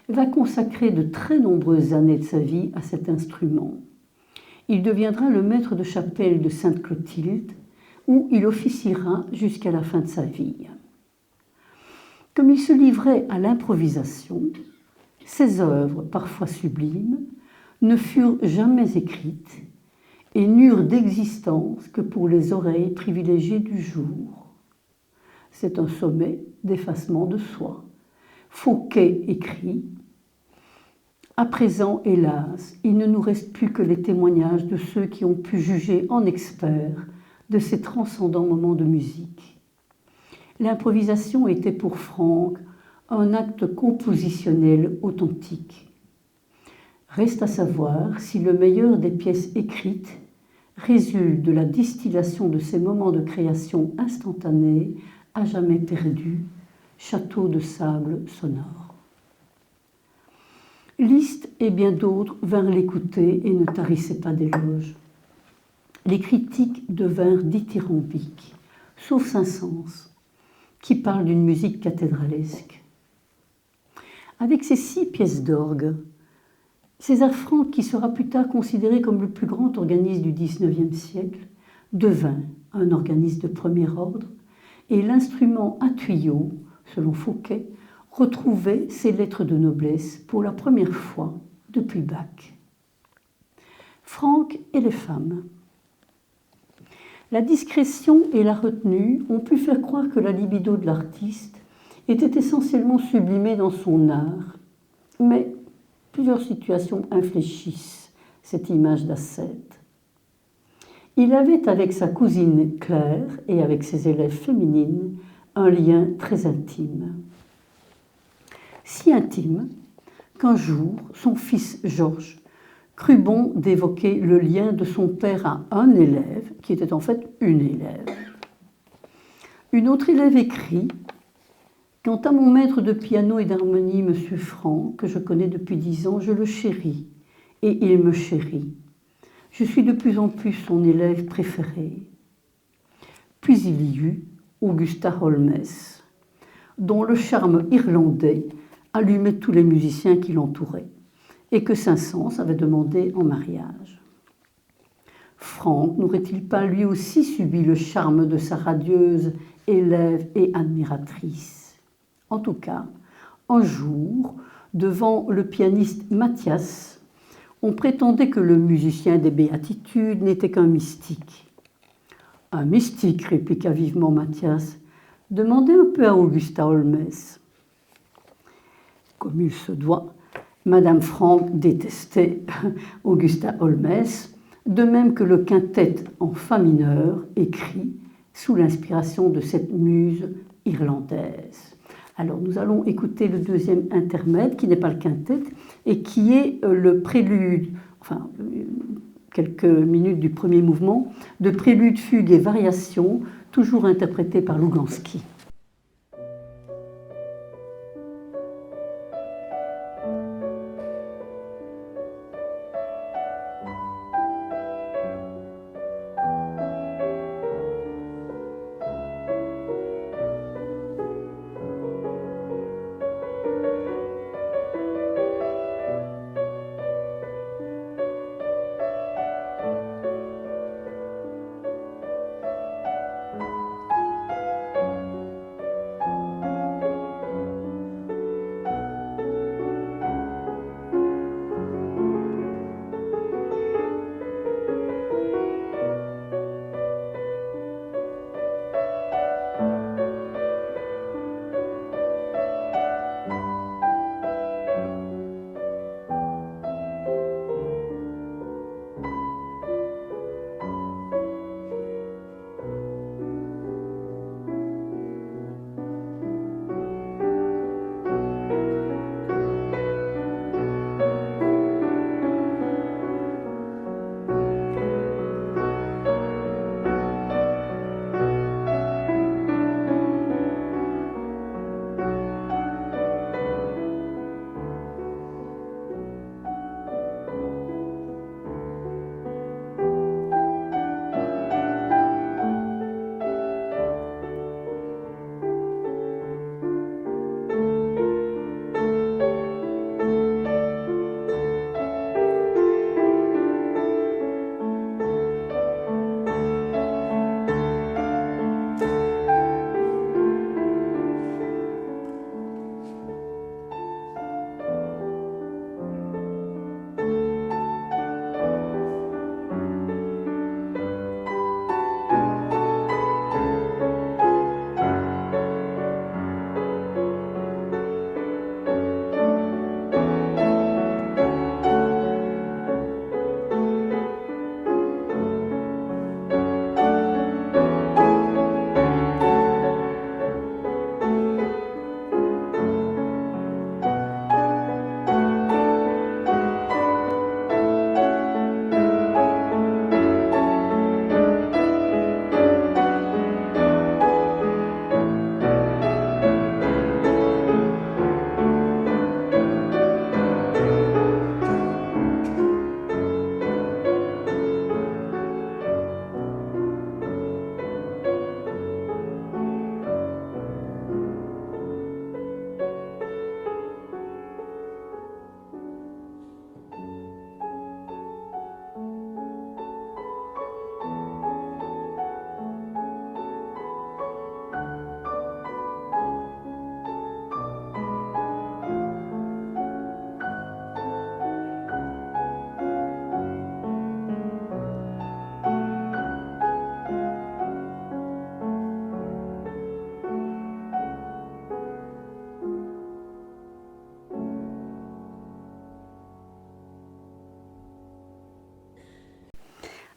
va consacrer de très nombreuses années de sa vie à cet instrument. Il deviendra le maître de chapelle de Sainte-Clotilde, où il officiera jusqu'à la fin de sa vie. Comme il se livrait à l'improvisation, ses œuvres, parfois sublimes, ne furent jamais écrites et n'eurent d'existence que pour les oreilles privilégiées du jour. C'est un sommet d'effacement de soi. Fouquet écrit « À présent, hélas, il ne nous reste plus que les témoignages de ceux qui ont pu juger en experts de ces transcendants moments de musique. » L'improvisation était pour Franck un acte compositionnel authentique. Reste à savoir si le meilleur des pièces écrites résulte de la distillation de ces moments de création instantanée à jamais perdus, château de sable sonore. Liszt et bien d'autres vinrent l'écouter et ne tarissaient pas d'éloges. Les critiques devinrent dithyrambiques, sauf Saint-Saëns, qui parle d'une musique cathédralesque. Avec ses 6 pièces d'orgue, César Franck, qui sera plus tard considéré comme le plus grand organiste du XIXe siècle, devint, un organisme de premier ordre, et l'instrument à tuyau, selon Fouquet, retrouvait ses lettres de noblesse pour la première fois depuis Bach. Franck et les femmes. La discrétion et la retenue ont pu faire croire que la libido de l'artiste était essentiellement sublimée dans son art, mais plusieurs situations infléchissent cette image d'ascète. Il avait avec sa cousine Claire et avec ses élèves féminines un lien très intime. Si intime qu'un jour, son fils Georges crut bon d'évoquer le lien de son père à un élève, qui était en fait une élève. Une autre élève écrit « Quant à mon maître de piano et d'harmonie, M. Franck, que je connais depuis 10 ans, je le chéris, et il me chérit. Je suis de plus en plus son élève préféré. » Puis il y eut Augusta Holmes, dont le charme irlandais allumait tous les musiciens qui l'entouraient, et que Saint-Saëns avait demandé en mariage. Franck n'aurait-il pas lui aussi subi le charme de sa radieuse élève et admiratrice? En tout cas, un jour, devant le pianiste Mathias, on prétendait que le musicien des béatitudes n'était qu'un mystique. Un mystique, répliqua vivement Mathias. Demandez un peu à Augusta Holmes. Comme il se doit, Madame Franck détestait Augusta Holmes, de même que le quintet en fa mineur écrit sous l'inspiration de cette muse irlandaise. Alors nous allons écouter le deuxième intermède, qui n'est pas le quintet, et qui est le prélude, enfin quelques minutes du premier mouvement, de prélude, fugue et variation, toujours interprété par Luganski.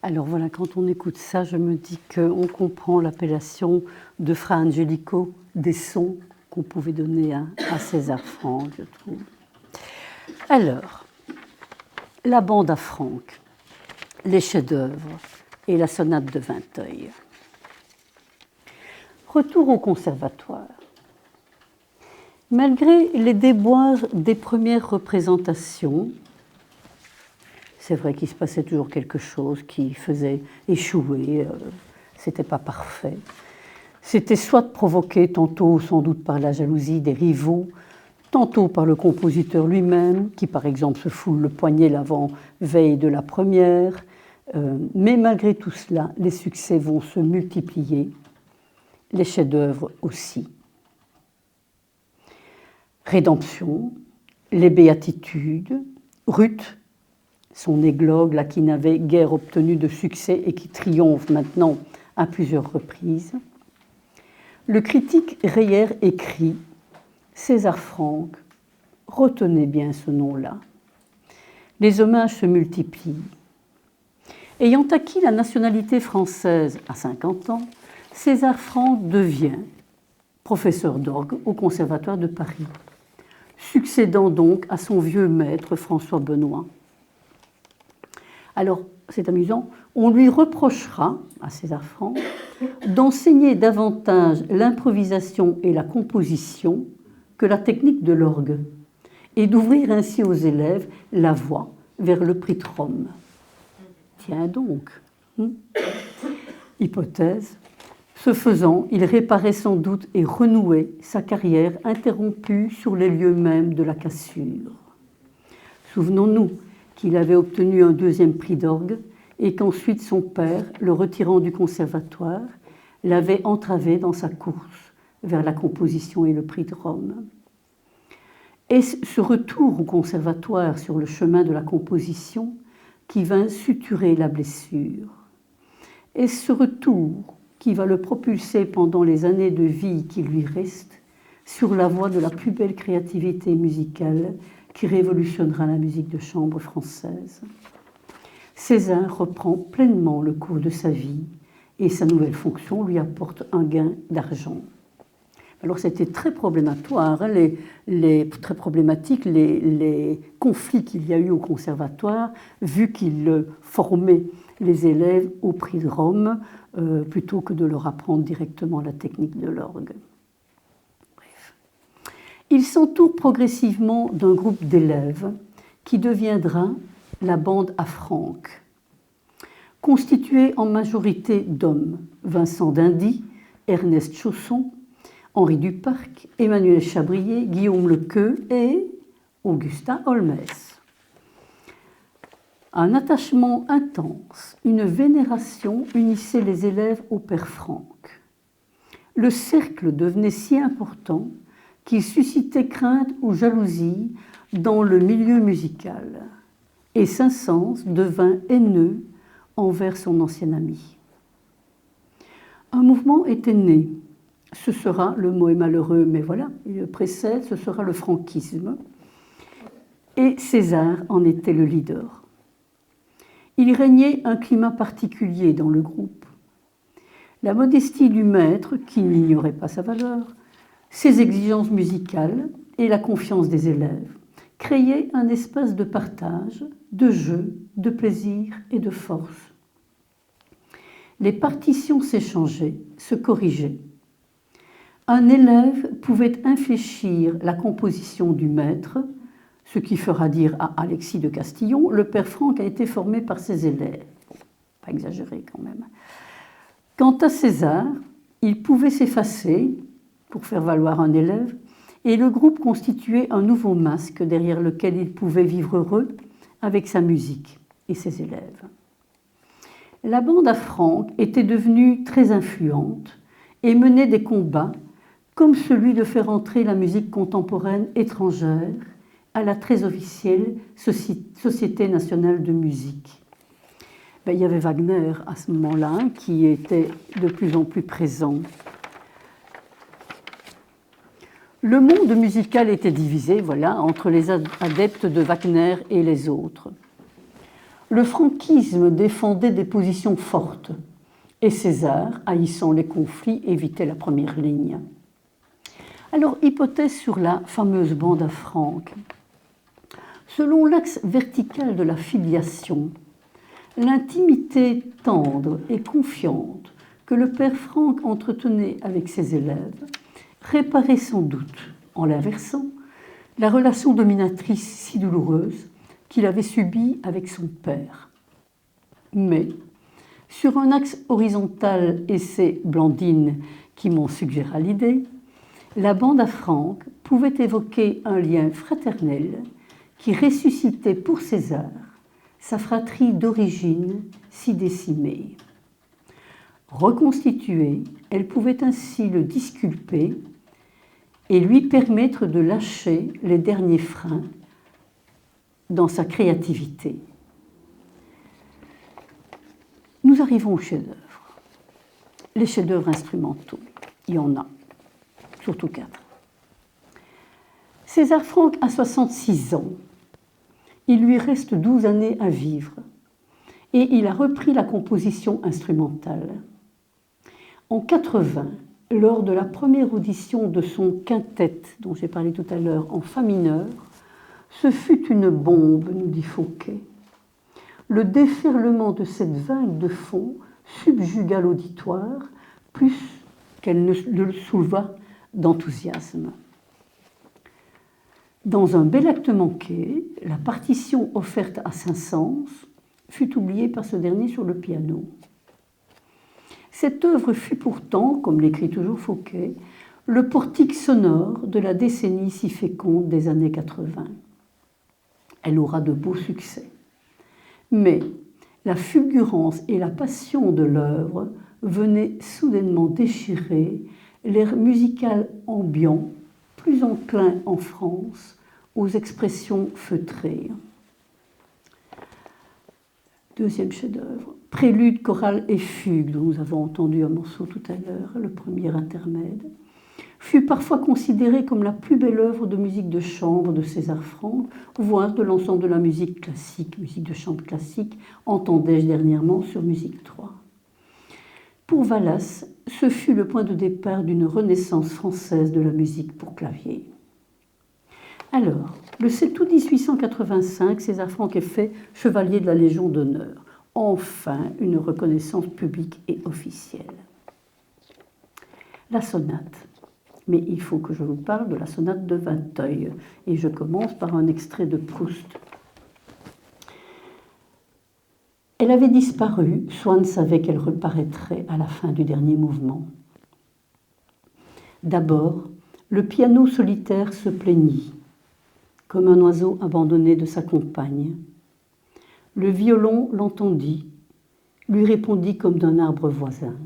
Alors voilà, quand on écoute ça, je me dis qu'on comprend l'appellation de Fra Angelico des sons qu'on pouvait donner à César Franck, je trouve. Alors, la bande à Franck, les chefs-d'œuvre et la sonate de Vinteuil. Retour au conservatoire. Malgré les déboires des premières représentations, c'est vrai qu'il se passait toujours quelque chose qui faisait échouer, c'était pas parfait. C'était soit provoqué tantôt sans doute par la jalousie des rivaux, tantôt par le compositeur lui-même, qui par exemple se foule le poignet l'avant-veille de la première. Mais malgré tout cela, les succès vont se multiplier, les chefs-d'œuvre aussi. Rédemption, les béatitudes, Ruth, son églogue là, qui n'avait guère obtenu de succès et qui triomphe maintenant à plusieurs reprises. Le critique Reyer écrit « César Franck, retenez bien ce nom-là. Les hommages se multiplient. Ayant acquis la nationalité française à 50 ans, César Franck devient professeur d'orgue au Conservatoire de Paris, succédant donc à son vieux maître François Benoît. Alors, c'est amusant, on lui reprochera, à César Franck, d'enseigner davantage l'improvisation et la composition que la technique de l'orgue, et d'ouvrir ainsi aux élèves la voie vers le prix de Rome. Tiens donc. Hypothèse. Ce faisant, il réparait sans doute et renouait sa carrière interrompue sur les lieux mêmes de la cassure. Souvenons-nous qu'il avait obtenu un deuxième prix d'orgue et qu'ensuite son père, le retirant du conservatoire, l'avait entravé dans sa course vers la composition et le prix de Rome. Et ce retour au conservatoire sur le chemin de la composition qui vint suturer la blessure. Et ce retour qui va le propulser pendant les années de vie qui lui restent sur la voie de la plus belle créativité musicale qui révolutionnera la musique de chambre française. César reprend pleinement le cours de sa vie et sa nouvelle fonction lui apporte un gain d'argent. Alors c'était très problématoire, hein, très problématique les conflits qu'il y a eu au conservatoire, vu qu'il formait les élèves au prix de Rome, plutôt que de leur apprendre directement la technique de l'orgue. Bref. Il s'entoure progressivement d'un groupe d'élèves qui deviendra la bande à Franck, constituée en majorité d'hommes, Vincent d'Indy, Ernest Chausson, Henri Duparc, Emmanuel Chabrier, Guillaume Lequeux et Augustin Holmès. Un attachement intense, une vénération unissait les élèves au père Franck. Le cercle devenait si important qu'il suscitait crainte ou jalousie dans le milieu musical, et Saint-Saëns devint haineux envers son ancien ami. Un mouvement était né. Ce sera, le mot est malheureux, mais voilà, il le précède, ce sera le franquisme. Et César en était le leader. Il régnait un climat particulier dans le groupe. La modestie du maître, qui n'ignorait pas sa valeur, ses exigences musicales et la confiance des élèves créaient un espace de partage, de jeu, de plaisir et de force. Les partitions s'échangeaient, se corrigeaient. Un élève pouvait infléchir la composition du maître, ce qui fera dire à Alexis de Castillon, le père Franck a été formé par ses élèves. Pas exagéré quand même. Quant à César, il pouvait s'effacer pour faire valoir un élève, et le groupe constituait un nouveau masque derrière lequel il pouvait vivre heureux avec sa musique et ses élèves. La bande à Franck était devenue très influente et menait des combats comme celui de faire entrer la musique contemporaine étrangère à la très officielle Société nationale de musique. Il y avait Wagner à ce moment-là qui était de plus en plus présent. Le monde musical était divisé, voilà, entre les adeptes de Wagner et les autres. Le franquisme défendait des positions fortes et César, haïssant les conflits, évitait la première ligne. Alors, hypothèse sur la fameuse bande à Franck. Selon l'axe vertical de la filiation, l'intimité tendre et confiante que le père Franck entretenait avec ses élèves réparait sans doute, en l'inversant, la relation dominatrice si douloureuse qu'il avait subie avec son père. Mais, sur un axe horizontal, et c'est Blandine qui m'en suggéra l'idée, la bande à Franck pouvait évoquer un lien fraternel qui ressuscitait pour César sa fratrie d'origine si décimée. Reconstituée, elle pouvait ainsi le disculper et lui permettre de lâcher les derniers freins dans sa créativité. Nous arrivons aux chefs-d'œuvre. Les chefs-d'œuvre instrumentaux, il y en a, surtout 4. César Franck a 66 ans. Il lui reste 12 années à vivre et il a repris la composition instrumentale. En 80, lors de la première audition de son quintet, dont j'ai parlé tout à l'heure, en fa mineur, ce fut une bombe, nous dit Fauquet. Le déferlement de cette vague de fond subjuga l'auditoire plus qu'elle ne le souleva d'enthousiasme. Dans un bel acte manqué, la partition offerte à Saint-Saëns fut oubliée par ce dernier sur le piano. Cette œuvre fut pourtant, comme l'écrit toujours Fauquet, le portique sonore de la décennie si féconde des années 80. Elle aura de beaux succès. Mais la fulgurance et la passion de l'œuvre venaient soudainement déchirer l'air musical ambiant, plus enclin en France aux expressions feutrées. Deuxième chef-d'œuvre, prélude, chorale et fugue, dont nous avons entendu un morceau tout à l'heure, le premier intermède, fut parfois considéré comme la plus belle œuvre de musique de chambre de César Franck, voire de l'ensemble de la musique classique, musique de chambre classique, entendais-je dernièrement sur Musique 3. Pour Vallas, ce fut le point de départ d'une renaissance française de la musique pour clavier. Alors, le 7 août 1885, César Franck est fait chevalier de la Légion d'honneur. Enfin, une reconnaissance publique et officielle. La sonate. Mais il faut que je vous parle de la sonate de Vinteuil. Et je commence par un extrait de Proust. Elle avait disparu, Swann savait qu'elle reparaîtrait à la fin du dernier mouvement. D'abord, le piano solitaire se plaignit, comme un oiseau abandonné de sa compagne. Le violon l'entendit, lui répondit comme d'un arbre voisin.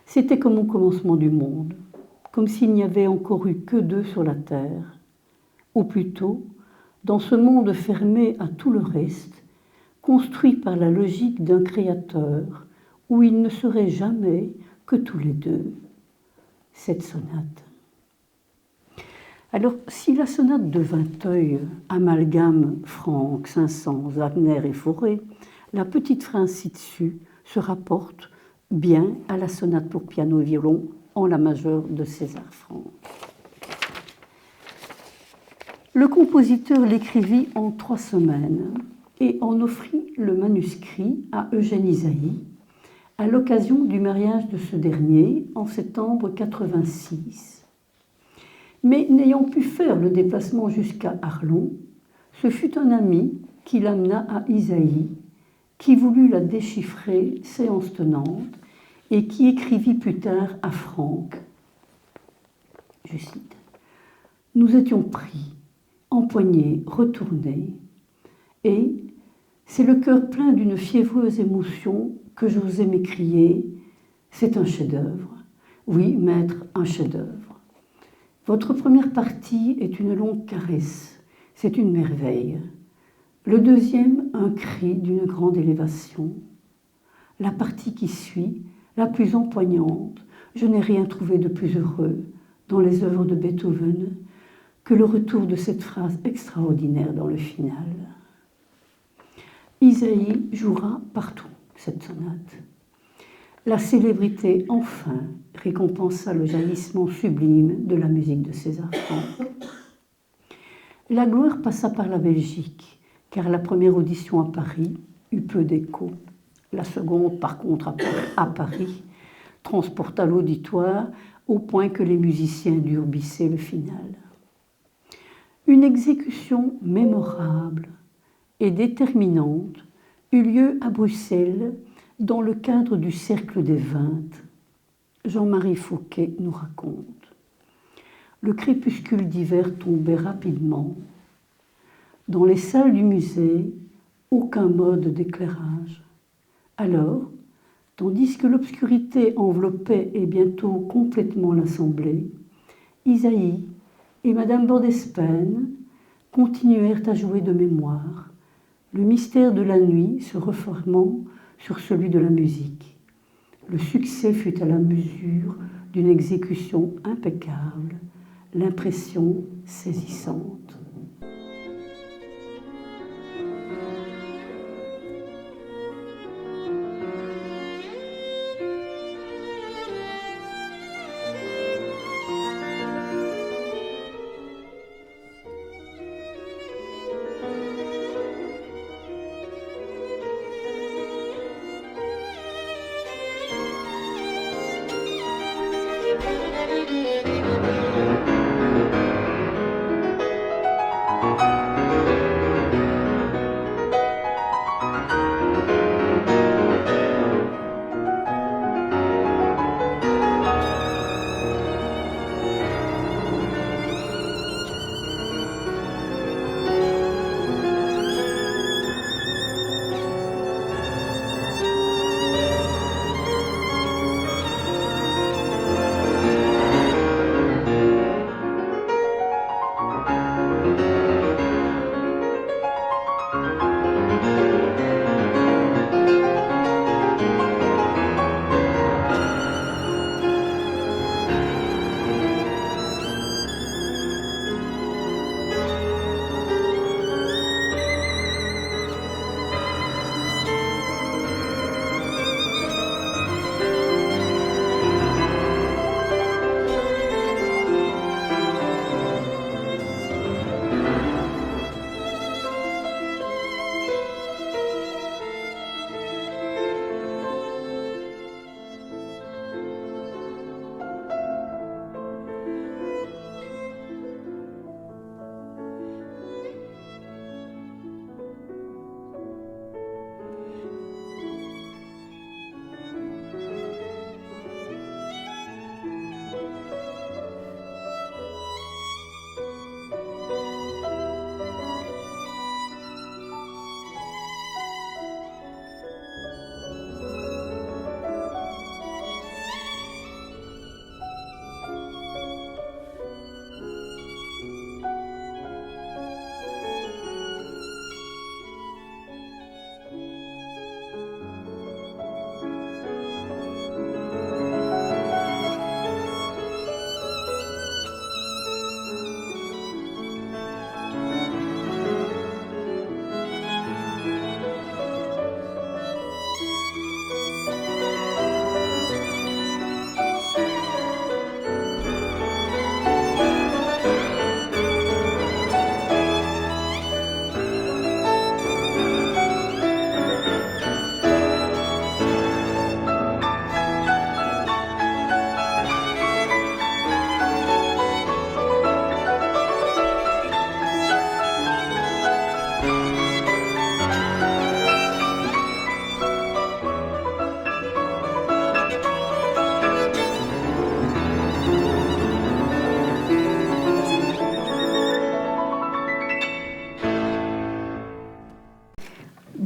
C'était comme au commencement du monde, comme s'il n'y avait encore eu que deux sur la terre, ou plutôt, dans ce monde fermé à tout le reste, construit par la logique d'un créateur, où il ne serait jamais que tous les deux. Cette sonate. Alors, si la sonate de Vinteuil amalgame Franck, Saint-Saëns, Wagner et Fauré, la petite phrase ci-dessus se rapporte bien à la sonate pour piano et violon en la majeure de César Franck. Le compositeur l'écrivit en 3 semaines et en offrit le manuscrit à Eugène Ysaÿe à l'occasion du mariage de ce dernier en septembre 86. Mais n'ayant pu faire le déplacement jusqu'à Arlon, ce fut un ami qui l'amena à Ysaÿe, qui voulut la déchiffrer séance tenante et qui écrivit plus tard à Franck. Je cite : « Nous étions pris, empoignés, retournés, et c'est le cœur plein d'une fiévreuse émotion que j'osais m'écrier : c'est un chef-d'œuvre. Oui, maître, un chef-d'œuvre. Votre première partie est une longue caresse, c'est une merveille. Le deuxième, un cri d'une grande élévation. La partie qui suit, la plus empoignante, je n'ai rien trouvé de plus heureux dans les œuvres de Beethoven que le retour de cette phrase extraordinaire dans le final. Isaïe jouera partout cette sonate. La célébrité, enfin, récompensa le jaillissement sublime de la musique de César Franck. La gloire passa par la Belgique, car la première audition à Paris eut peu d'écho. La seconde, par contre, à Paris, transporta l'auditoire au point que les musiciens durent bisser le final. Une exécution mémorable et déterminante eut lieu à Bruxelles dans le cadre du Cercle des 20. Jean-Marie Fouquet nous raconte. Le crépuscule d'hiver tombait rapidement. Dans les salles du musée, aucun mode d'éclairage. Alors, tandis que l'obscurité enveloppait et bientôt complètement l'assemblée, Isaïe et Madame Bordespen continuèrent à jouer de mémoire, le mystère de la nuit se reformant sur celui de la musique. Le succès fut à la mesure d'une exécution impeccable, l'impression saisissante.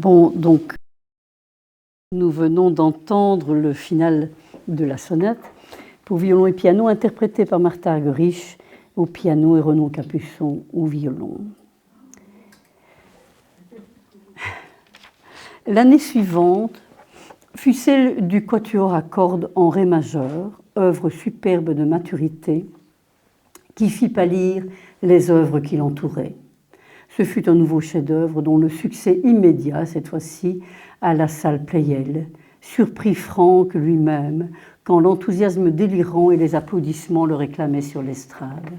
Bon, donc, nous venons d'entendre le final de la sonate pour violon et piano, interprété par Martha Argerich au piano et Renaud Capuçon au violon. L'année suivante fut celle du quatuor à cordes en ré majeur, œuvre superbe de maturité qui fit pâlir les œuvres qui l'entouraient. Ce fut un nouveau chef-d'œuvre dont le succès immédiat, cette fois-ci, à la salle Pleyel, surprit Franck lui-même quand l'enthousiasme délirant et les applaudissements le réclamaient sur l'estrade.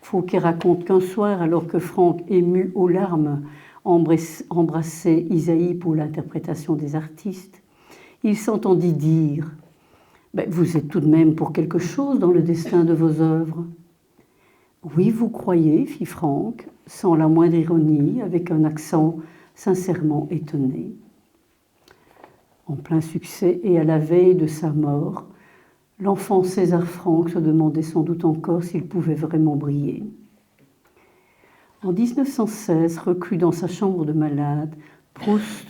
Fouquet raconte qu'un soir, alors que Franck, ému aux larmes, embrassait Isaïe pour l'interprétation des artistes, il s'entendit dire « Vous êtes tout de même pour quelque chose dans le destin de vos œuvres ». « Oui, vous croyez » fit Franck, sans la moindre ironie, avec un accent sincèrement étonné. En plein succès et à la veille de sa mort, l'enfant César Franck se demandait sans doute encore s'il pouvait vraiment briller. En 1916, reclus dans sa chambre de malade, Proust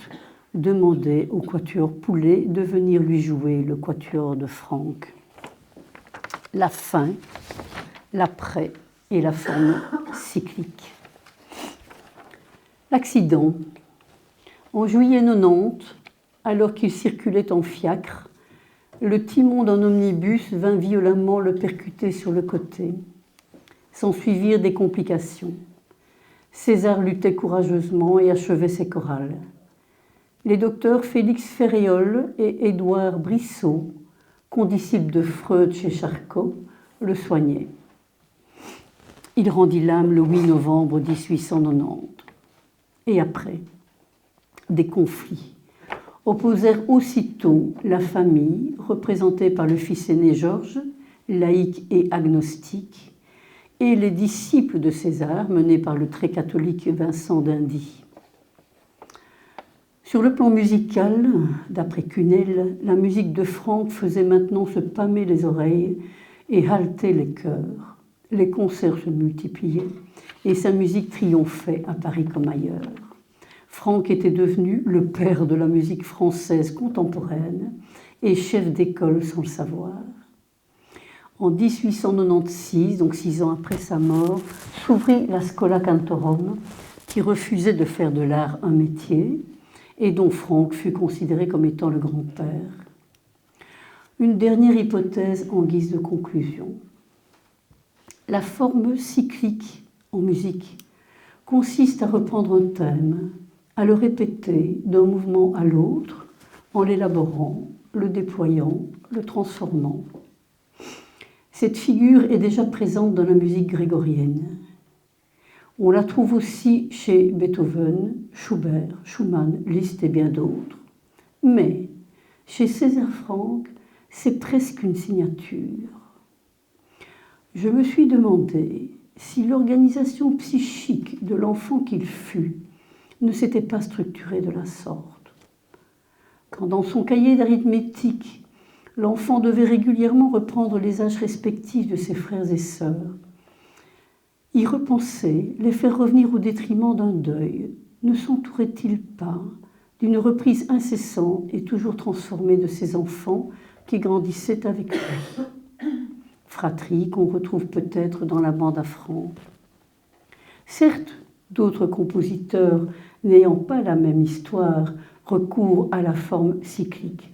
demandait au quatuor Poulet de venir lui jouer le quatuor de Franck. La fin, l'après et la forme cyclique. L'accident. En juillet 90, alors qu'il circulait en fiacre, le timon d'un omnibus vint violemment le percuter sur le côté. S'ensuivirent des complications. César luttait courageusement et achevait ses chorales. Les docteurs Félix Ferréol et Édouard Brissot, condisciples de Freud chez Charcot, le soignaient. Il rendit l'âme le 8 novembre 1890. Et après, des conflits opposèrent aussitôt la famille, représentée par le fils aîné Georges, laïque et agnostique, et les disciples de César, menés par le très catholique Vincent d'Indy. Sur le plan musical, d'après Cunel, la musique de Franck faisait maintenant se pâmer les oreilles et halter les cœurs. Les concerts se multipliaient et sa musique triomphait à Paris comme ailleurs. Franck était devenu le père de la musique française contemporaine et chef d'école sans le savoir. En 1896, donc 6 ans après sa mort, s'ouvrit la Schola Cantorum, qui refusait de faire de l'art un métier et dont Franck fut considéré comme étant le grand-père. Une dernière hypothèse en guise de conclusion. La forme cyclique en musique consiste à reprendre un thème, à le répéter d'un mouvement à l'autre, en l'élaborant, le déployant, le transformant. Cette figure est déjà présente dans la musique grégorienne. On la trouve aussi chez Beethoven, Schubert, Schumann, Liszt et bien d'autres. Mais chez César Franck, c'est presque une signature. Je me suis demandé si l'organisation psychique de l'enfant qu'il fut ne s'était pas structurée de la sorte. Quand dans son cahier d'arithmétique, l'enfant devait régulièrement reprendre les âges respectifs de ses frères et sœurs, y repenser, les faire revenir au détriment d'un deuil, ne s'entourait-il pas d'une reprise incessante et toujours transformée de ses enfants qui grandissaient avec lui? Fratrie qu'on retrouve peut-être dans la bande à Franck. Certes, d'autres compositeurs n'ayant pas la même histoire recourent à la forme cyclique.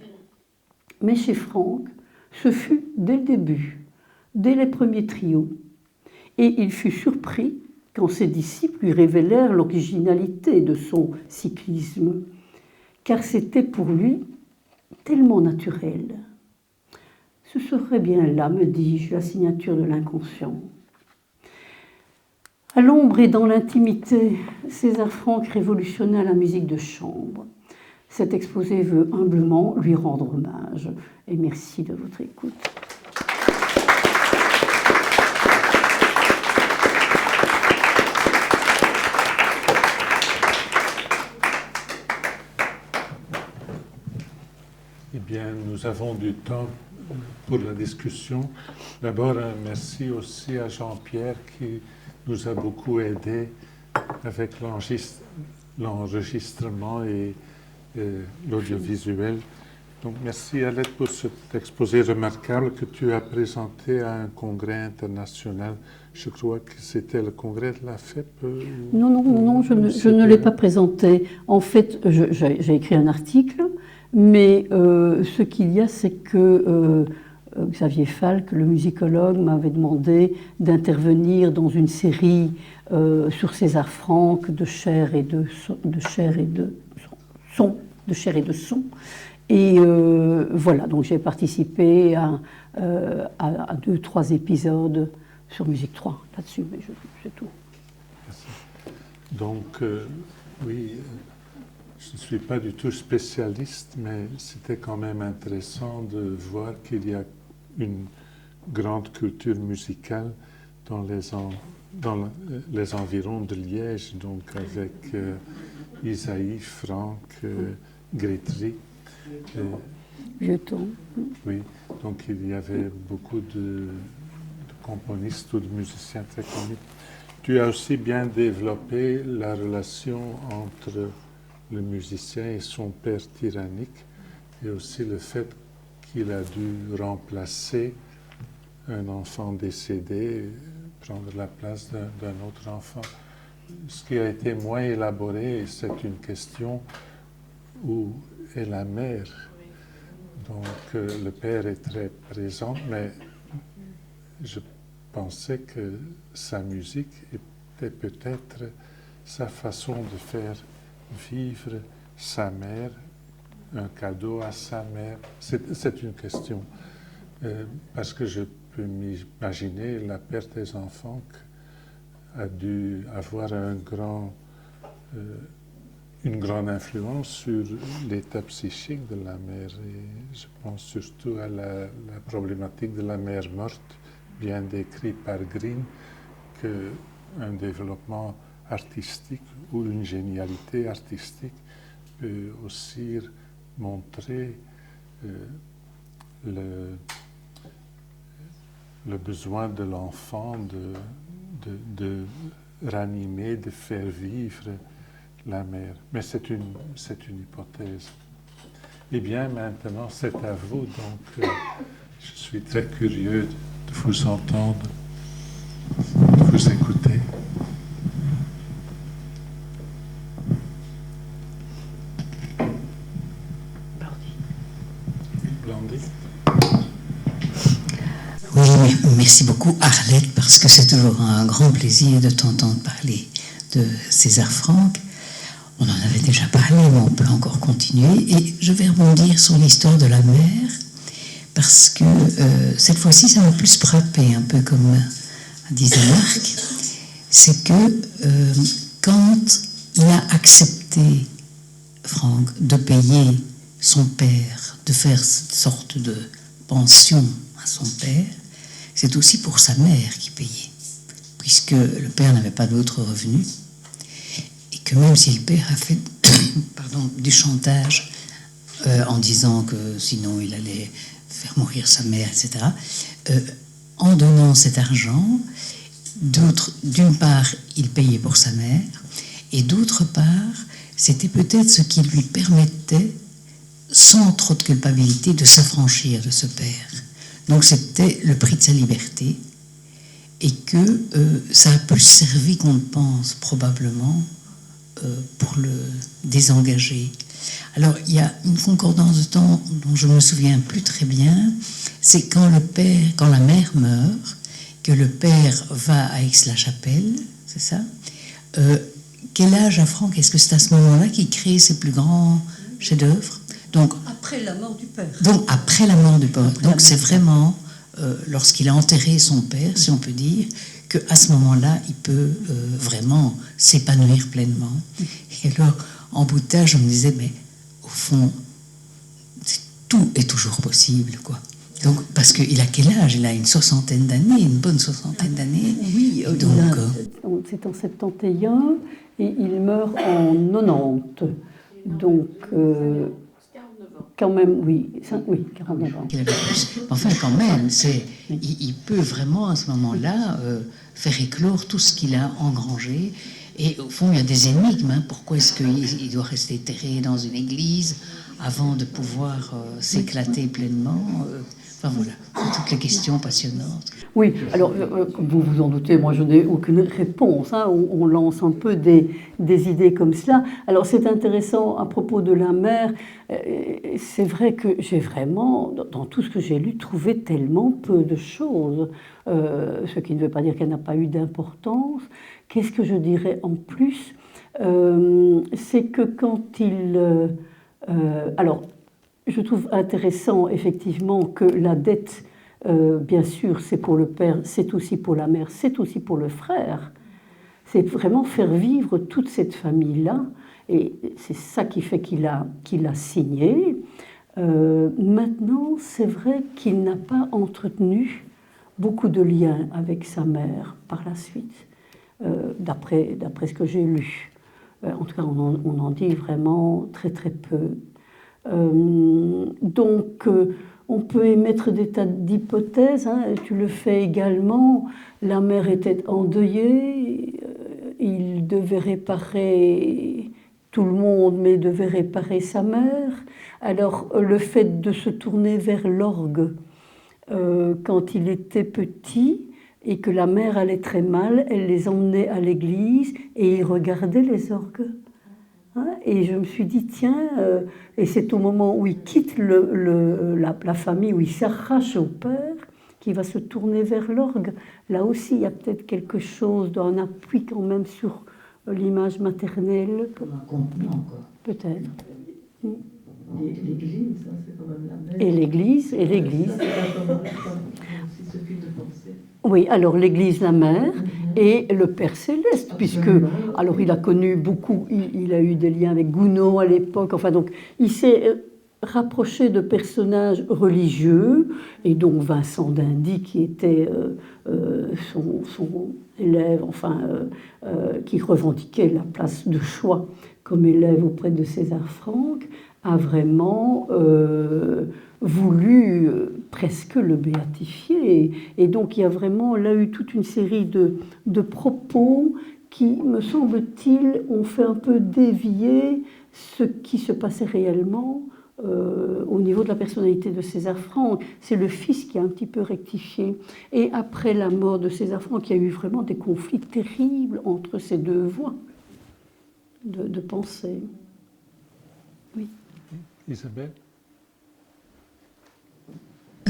Mais chez Franck, ce fut dès le début, dès les premiers trios. Et il fut surpris quand ses disciples lui révélèrent l'originalité de son cyclisme, car c'était pour lui tellement naturel. Ce serait bien là, me dis-je, la signature de l'inconscient. À l'ombre et dans l'intimité, César Franck révolutionna la musique de chambre. Cet exposé veut humblement lui rendre hommage. Et merci de votre écoute. Eh bien, nous avons du temps pour la discussion. D'abord, un merci aussi à Jean-Pierre qui nous a beaucoup aidé avec l'enregistrement et l'audiovisuel. Donc, merci Alette pour cet exposé remarquable que tu as présenté à un congrès international. Je crois que c'était le congrès de la FEP. Non, je ne l'ai pas présenté. En fait, j'ai écrit un article, mais ce qu'il y a, c'est que Xavier Falk, le musicologue, m'avait demandé d'intervenir dans une série sur César Franck de chair et de son. Et voilà, donc j'ai participé à 2-3 épisodes sur Musique 3 là-dessus, mais c'est tout. Merci. Donc, oui, je ne suis pas du tout spécialiste, mais c'était quand même intéressant de voir qu'il y a une grande culture musicale dans les environs de Liège, donc avec Isaïe, Franck, Grétry. Jeton. Oui, donc il y avait beaucoup de componistes ou de musiciens très connus. Tu as aussi bien développé la relation entre le musicien et son père tyrannique, et aussi le fait qu'il a dû remplacer un enfant décédé, prendre la place d'un autre enfant. Ce qui a été moins élaboré, c'est une question où est la mère. Donc le père est très présent, mais je pensais que sa musique était peut-être sa façon de faire vivre sa mère, un cadeau à sa mère. C'est une question, parce que je peux m'imaginer la perte des enfants a dû avoir une grande influence sur l'état psychique de la mère. Et je pense surtout à la problématique de la mère morte, bien décrit par Green, qu'un développement artistique ou une génialité artistique peut aussi montrer le besoin de l'enfant de ranimer, de faire vivre la mère. Mais c'est une hypothèse. Eh bien, maintenant, c'est à vous. Donc, je suis très curieux de vous entendre, de vous écouter. Blandine. Oui, merci beaucoup Arlette, parce que c'est toujours un grand plaisir de t'entendre parler de César Franck. On en avait déjà parlé, mais on peut encore continuer. Et je vais rebondir sur l'histoire de la mère, parce que cette fois-ci, ça m'a plus frappé, un peu comme disait Marc. C'est que quand il a accepté, Franck, de payer son père, de faire cette sorte de pension à son père, c'est aussi pour sa mère qui payait, puisque le père n'avait pas d'autres revenus, et que même si le père a fait du chantage en disant que sinon il allait faire mourir sa mère, etc., en donnant cet argent, d'une part, il payait pour sa mère, et d'autre part, c'était peut-être ce qui lui permettait, sans trop de culpabilité, de s'affranchir de ce père. Donc c'était le prix de sa liberté, et que ça a plus servi qu'on ne pense probablement pour le désengager. Alors il y a une concordance de temps dont je ne me souviens plus très bien, c'est quand la mère meurt, que le père va à Aix-la-Chapelle, c'est ça. Quel âge a Franck? Est-ce que c'est à ce moment-là qu'il crée ses plus grands chefs-d'œuvre? Donc, Après la mort du père. Donc, après la mort du père. Donc, c'est vraiment lorsqu'il a enterré son père, si on peut dire, qu'à ce moment-là, il peut vraiment s'épanouir pleinement. Et alors, en bout de terre, je me disais, mais au fond, tout est toujours possible, quoi. Donc, parce qu'il a quel âge? Il a une soixantaine d'années, une bonne soixantaine d'années. Oui, c'est en 71 et il meurt en 90. Donc, quand même, oui, 49 ans. Enfin, quand même, il peut vraiment, à ce moment-là, faire éclore tout ce qu'il a engrangé. Et au fond, il y a des énigmes. Hein. Pourquoi est-ce qu'il doit rester terré dans une église avant de pouvoir s'éclater pleinement? Enfin voilà, c'est toutes les questions passionnantes. Oui, alors, comme vous vous en doutez, moi je n'ai aucune réponse. Hein. On lance un peu des idées comme cela. Alors, c'est intéressant à propos de la mer. C'est vrai que j'ai vraiment, dans tout ce que j'ai lu, trouvé tellement peu de choses. Ce qui ne veut pas dire qu'elle n'a pas eu d'importance. Qu'est-ce que je dirais en plus? C'est que quand il... alors, je trouve intéressant, effectivement, que la dette... bien sûr, c'est pour le père, c'est aussi pour la mère, c'est aussi pour le frère. C'est vraiment faire vivre toute cette famille-là. Et c'est ça qui fait qu'il a signé. Maintenant, c'est vrai qu'il n'a pas entretenu beaucoup de liens avec sa mère par la suite, d'après ce que j'ai lu. En tout cas, on en dit vraiment très très peu. Donc, on peut émettre des tas d'hypothèses, hein, tu le fais également. La mère était endeuillée, il devait réparer tout le monde, mais il devait réparer sa mère. Alors, le fait de se tourner vers l'orgue quand il était petit et que la mère allait très mal, elle les emmenait à l'église et il regardait les orgues. Hein, et je me suis dit, tiens, et c'est au moment où il quitte la famille, où il s'arrache au père, qu'il va se tourner vers l'orgue. Là aussi, il y a peut-être quelque chose d'un appui quand même sur l'image maternelle. Comme un contenant, quoi. Peut-être. L'église, ça, c'est quand même la mère. Et l'église, et l'église. Ça, c'est pas comme aussi ce fil de pensée. Oui, alors l'église, la mère, et le Père Céleste, puisque, alors il a connu beaucoup, il a eu des liens avec Gounod à l'époque, enfin donc il s'est rapproché de personnages religieux, et donc Vincent d'Indy qui était son élève, enfin qui revendiquait la place de choix comme élève auprès de César Franck, a vraiment voulu presque le béatifier. Et donc il y a vraiment là eu toute une série de propos qui, me semble-t-il, ont fait un peu dévier ce qui se passait réellement au niveau de la personnalité de César Franck. C'est le fils qui a un petit peu rectifié. Et après la mort de César Franck, il y a eu vraiment des conflits terribles entre ces deux voies de pensée. Oui. Isabelle?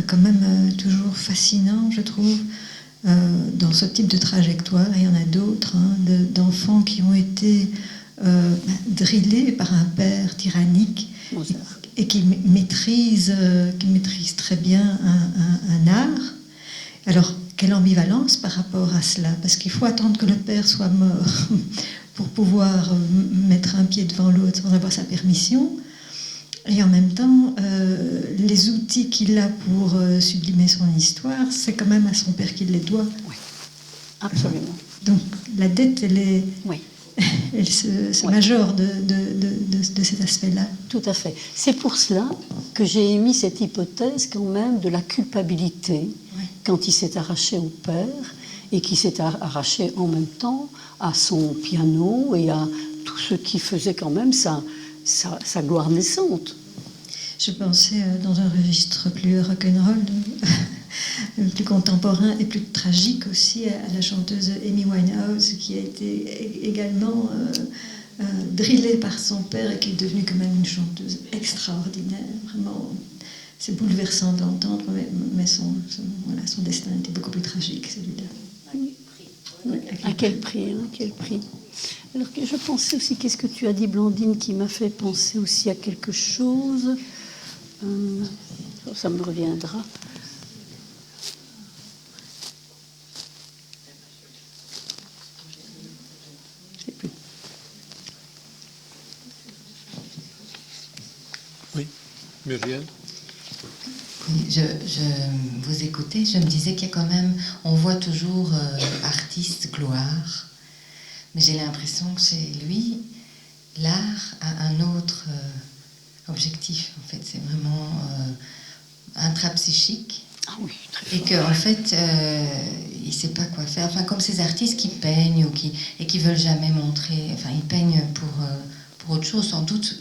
Quand même toujours fascinant, je trouve, dans ce type de trajectoire. Il y en a d'autres, hein, d'enfants qui ont été drillés par un père tyrannique et qui maîtrise très bien un art. Alors, quelle ambivalence par rapport à cela? Parce qu'il faut attendre que le père soit mort pour pouvoir mettre un pied devant l'autre sans avoir sa permission. Et en même temps, les outils qu'il a pour sublimer son histoire, c'est quand même à son père qu'il les doit. Oui, absolument. Donc la dette, elle est, Oui. elle se majore de cet aspect-là. Tout à fait. C'est pour cela que j'ai émis cette hypothèse quand même de la culpabilité quand il s'est arraché au père et qui s'est arraché en même temps à son piano et à tout ce qui faisait quand même sa gloire naissante. Je pensais dans un registre plus rock'n'roll, plus contemporain et plus tragique aussi à la chanteuse Amy Winehouse qui a été également drillée par son père et qui est devenue quand même une chanteuse extraordinaire. Vraiment, c'est bouleversant de l'entendre, mais son destin était beaucoup plus tragique, celui-là. À quel prix, hein, quel prix. Alors que je pensais aussi, qu'est-ce que tu as dit, Blandine, qui m'a fait penser aussi à quelque chose. Ça me reviendra. Je sais plus. Oui, Muriel? Je vous écoutais, je me disais qu'il y a quand même, on voit toujours artiste, gloire, mais j'ai l'impression que chez lui, l'art a un autre objectif, en fait, c'est vraiment intrapsychique. Ah oui, très fort. Et qu'en fait, il ne sait pas quoi faire. Enfin, comme ces artistes qui peignent et qui veulent jamais montrer, enfin, ils peignent pour autre chose, sans doute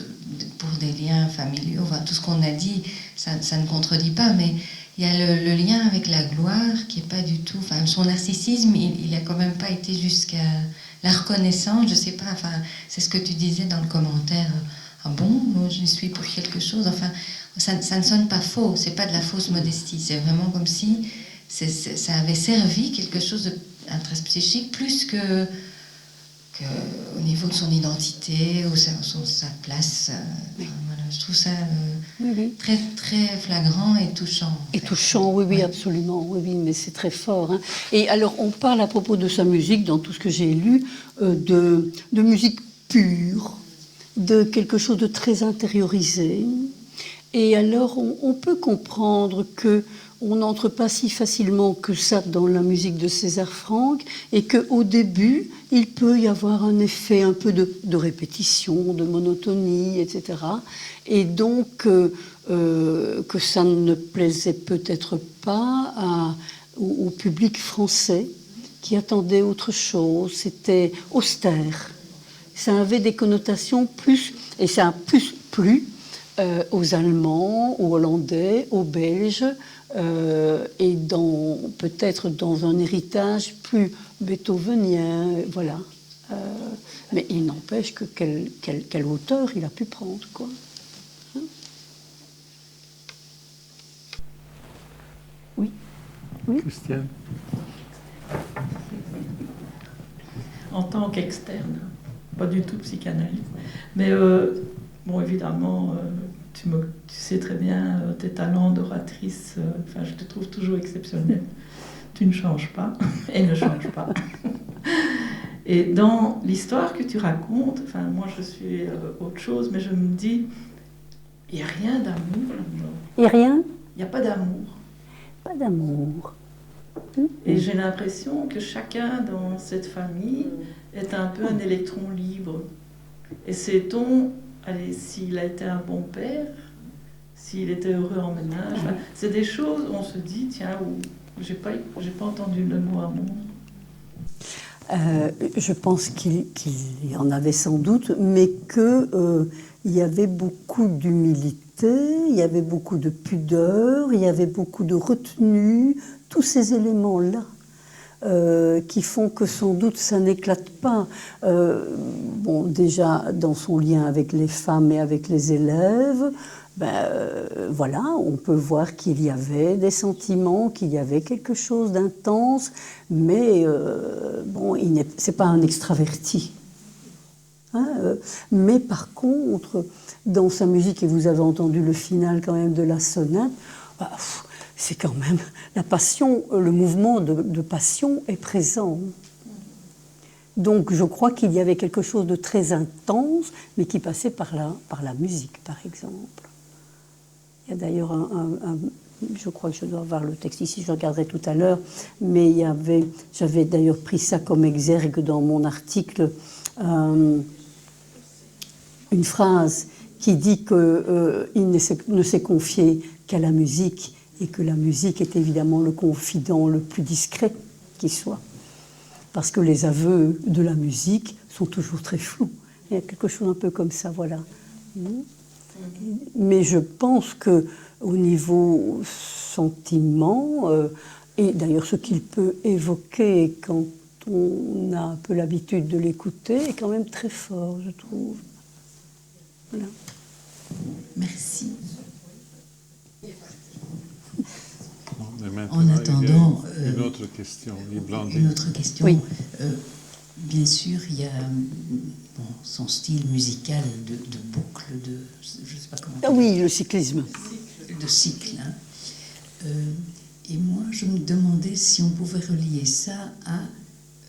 pour des liens familiaux. Enfin, tout ce qu'on a dit, ça ne contredit pas, mais il y a le lien avec la gloire qui est pas du tout... Enfin, son narcissisme, il a quand même pas été jusqu'à la reconnaissance, je sais pas, enfin, c'est ce que tu disais dans le commentaire. Ah bon, moi, je suis pour quelque chose. Enfin, ça ne sonne pas faux, c'est pas de la fausse modestie, c'est vraiment comme si ça avait servi quelque chose d'un trait psychique plus que au niveau de son identité ou sa place. Voilà, je trouve ça très, très flagrant et touchant. Et touchant, oui, oui, absolument, oui, oui, mais c'est très fort. Hein. Et alors, on parle à propos de sa musique, dans tout ce que j'ai lu, de musique pure, de quelque chose de très intériorisé. Et alors, on peut comprendre que on n'entre pas si facilement que ça dans la musique de César Franck et qu'au début, il peut y avoir un effet un peu de répétition, de monotonie, etc. Et donc, que ça ne plaisait peut-être pas au public français qui attendait autre chose. C'était austère. Ça avait des connotations plus, et ça a plus plu aux Allemands, aux Hollandais, aux Belges, et peut-être dans un héritage plus beethovenien, voilà. Mais il n'empêche que quel auteur il a pu prendre, quoi. Hein? Oui. Oui. Christiane. En tant qu'externe, pas du tout psychanalyste, mais bon, évidemment, tu sais très bien tes talents d'oratrice, enfin, je te trouve toujours exceptionnelle. Tu ne changes pas et ne change pas. Et dans l'histoire que tu racontes, enfin, moi je suis autre chose, mais je me dis, il n'y a rien d'amour là-dedans. Et rien? Il n'y a pas d'amour. Pas d'amour. Et j'ai l'impression que chacun dans cette famille est un peu un électron libre. Et sait-on, allez, s'il a été un bon père, s'il était heureux en ménage, enfin, c'est des choses où on se dit, tiens, j'ai pas entendu le mot amour. Je pense qu'il y en avait sans doute, mais qu'il y avait beaucoup d'humilité, il y avait beaucoup de pudeur, il y avait beaucoup de retenue, tous ces éléments-là qui font que sans doute ça n'éclate pas. Bon, déjà dans son lien avec les femmes et avec les élèves, voilà, on peut voir qu'il y avait des sentiments, qu'il y avait quelque chose d'intense, mais bon, c'est pas un extraverti. Hein, mais par contre, dans sa musique, et vous avez entendu le final quand même de la sonate, c'est quand même la passion, le mouvement de passion est présent. Donc je crois qu'il y avait quelque chose de très intense, mais qui passait par la musique, par exemple. Il y a d'ailleurs je crois que je dois avoir le texte ici, je regarderai tout à l'heure, mais j'avais d'ailleurs pris ça comme exergue dans mon article, une phrase qui dit qu'il ne s'est confié qu'à la musique et que la musique est évidemment le confident le plus discret qui soit. Parce que les aveux de la musique sont toujours très flous. Il y a quelque chose un peu comme ça, voilà. Mais je pense qu'au niveau sentiment, et d'ailleurs ce qu'il peut évoquer quand on a un peu l'habitude de l'écouter, est quand même très fort, je trouve. Voilà. Merci. En attendant, une autre question. Une autre question. Oui. Bien sûr, il y a son style musical de boucle, je sais pas comment. Ah oui, le cyclisme. De cycle. Hein. Et moi, je me demandais si on pouvait relier ça à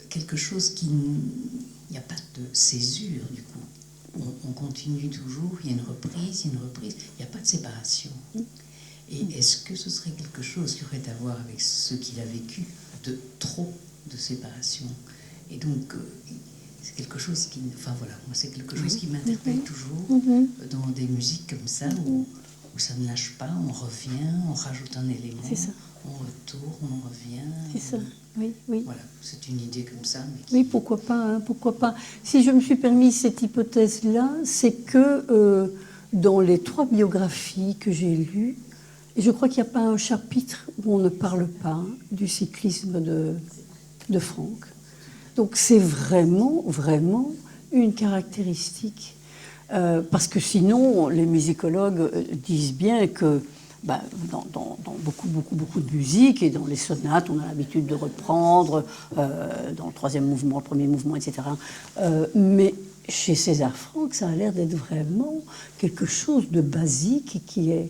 quelque chose qui... Il n'y a pas de césure, du coup. On continue toujours, il y a une reprise, il n'y a pas de séparation. Et est-ce que ce serait quelque chose qui aurait à voir avec ce qu'il a vécu, de trop de séparation? Et donc, c'est quelque chose qui... Enfin voilà, moi c'est quelque chose qui m'interpelle toujours dans des musiques comme ça, où ça ne lâche pas, on revient, on rajoute un élément, on retourne, on revient. C'est ça, oui, oui. Voilà, c'est une idée comme ça. Mais Oui, pourquoi pas, hein, pourquoi pas. Si je me suis permis cette hypothèse-là, c'est que dans les 3 biographies que j'ai lues, Et je crois qu'il n'y a pas un chapitre où on ne parle pas du cyclisme de Franck. Donc c'est vraiment, vraiment une caractéristique. Parce que sinon, les musicologues disent bien que dans beaucoup de musique et dans les sonates, on a l'habitude de reprendre dans le troisième mouvement, le premier mouvement, etc. Mais chez César Franck, ça a l'air d'être vraiment quelque chose de basique et qui est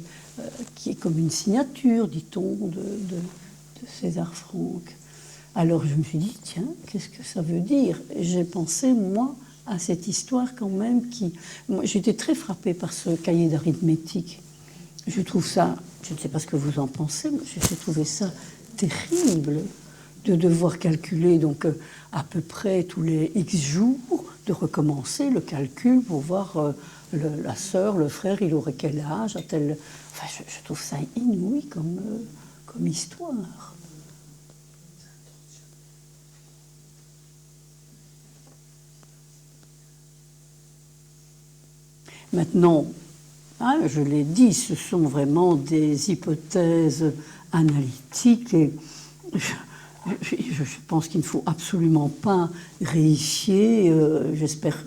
comme une signature, dit-on, de César Franck. Alors je me suis dit, tiens, qu'est-ce que ça veut dire? J'ai pensé, moi, à cette histoire quand même qui... Moi, j'étais très frappée par ce cahier d'arithmétique. Je trouve ça, je ne sais pas ce que vous en pensez, mais j'ai trouvé ça terrible de devoir calculer donc à peu près tous les X jours, de recommencer le calcul pour voir la sœur, le frère, il aurait quel âge, à tel... Enfin, je trouve ça inouï comme histoire. Maintenant, je l'ai dit, ce sont vraiment des hypothèses analytiques et je pense qu'il ne faut absolument pas réifier. J'espère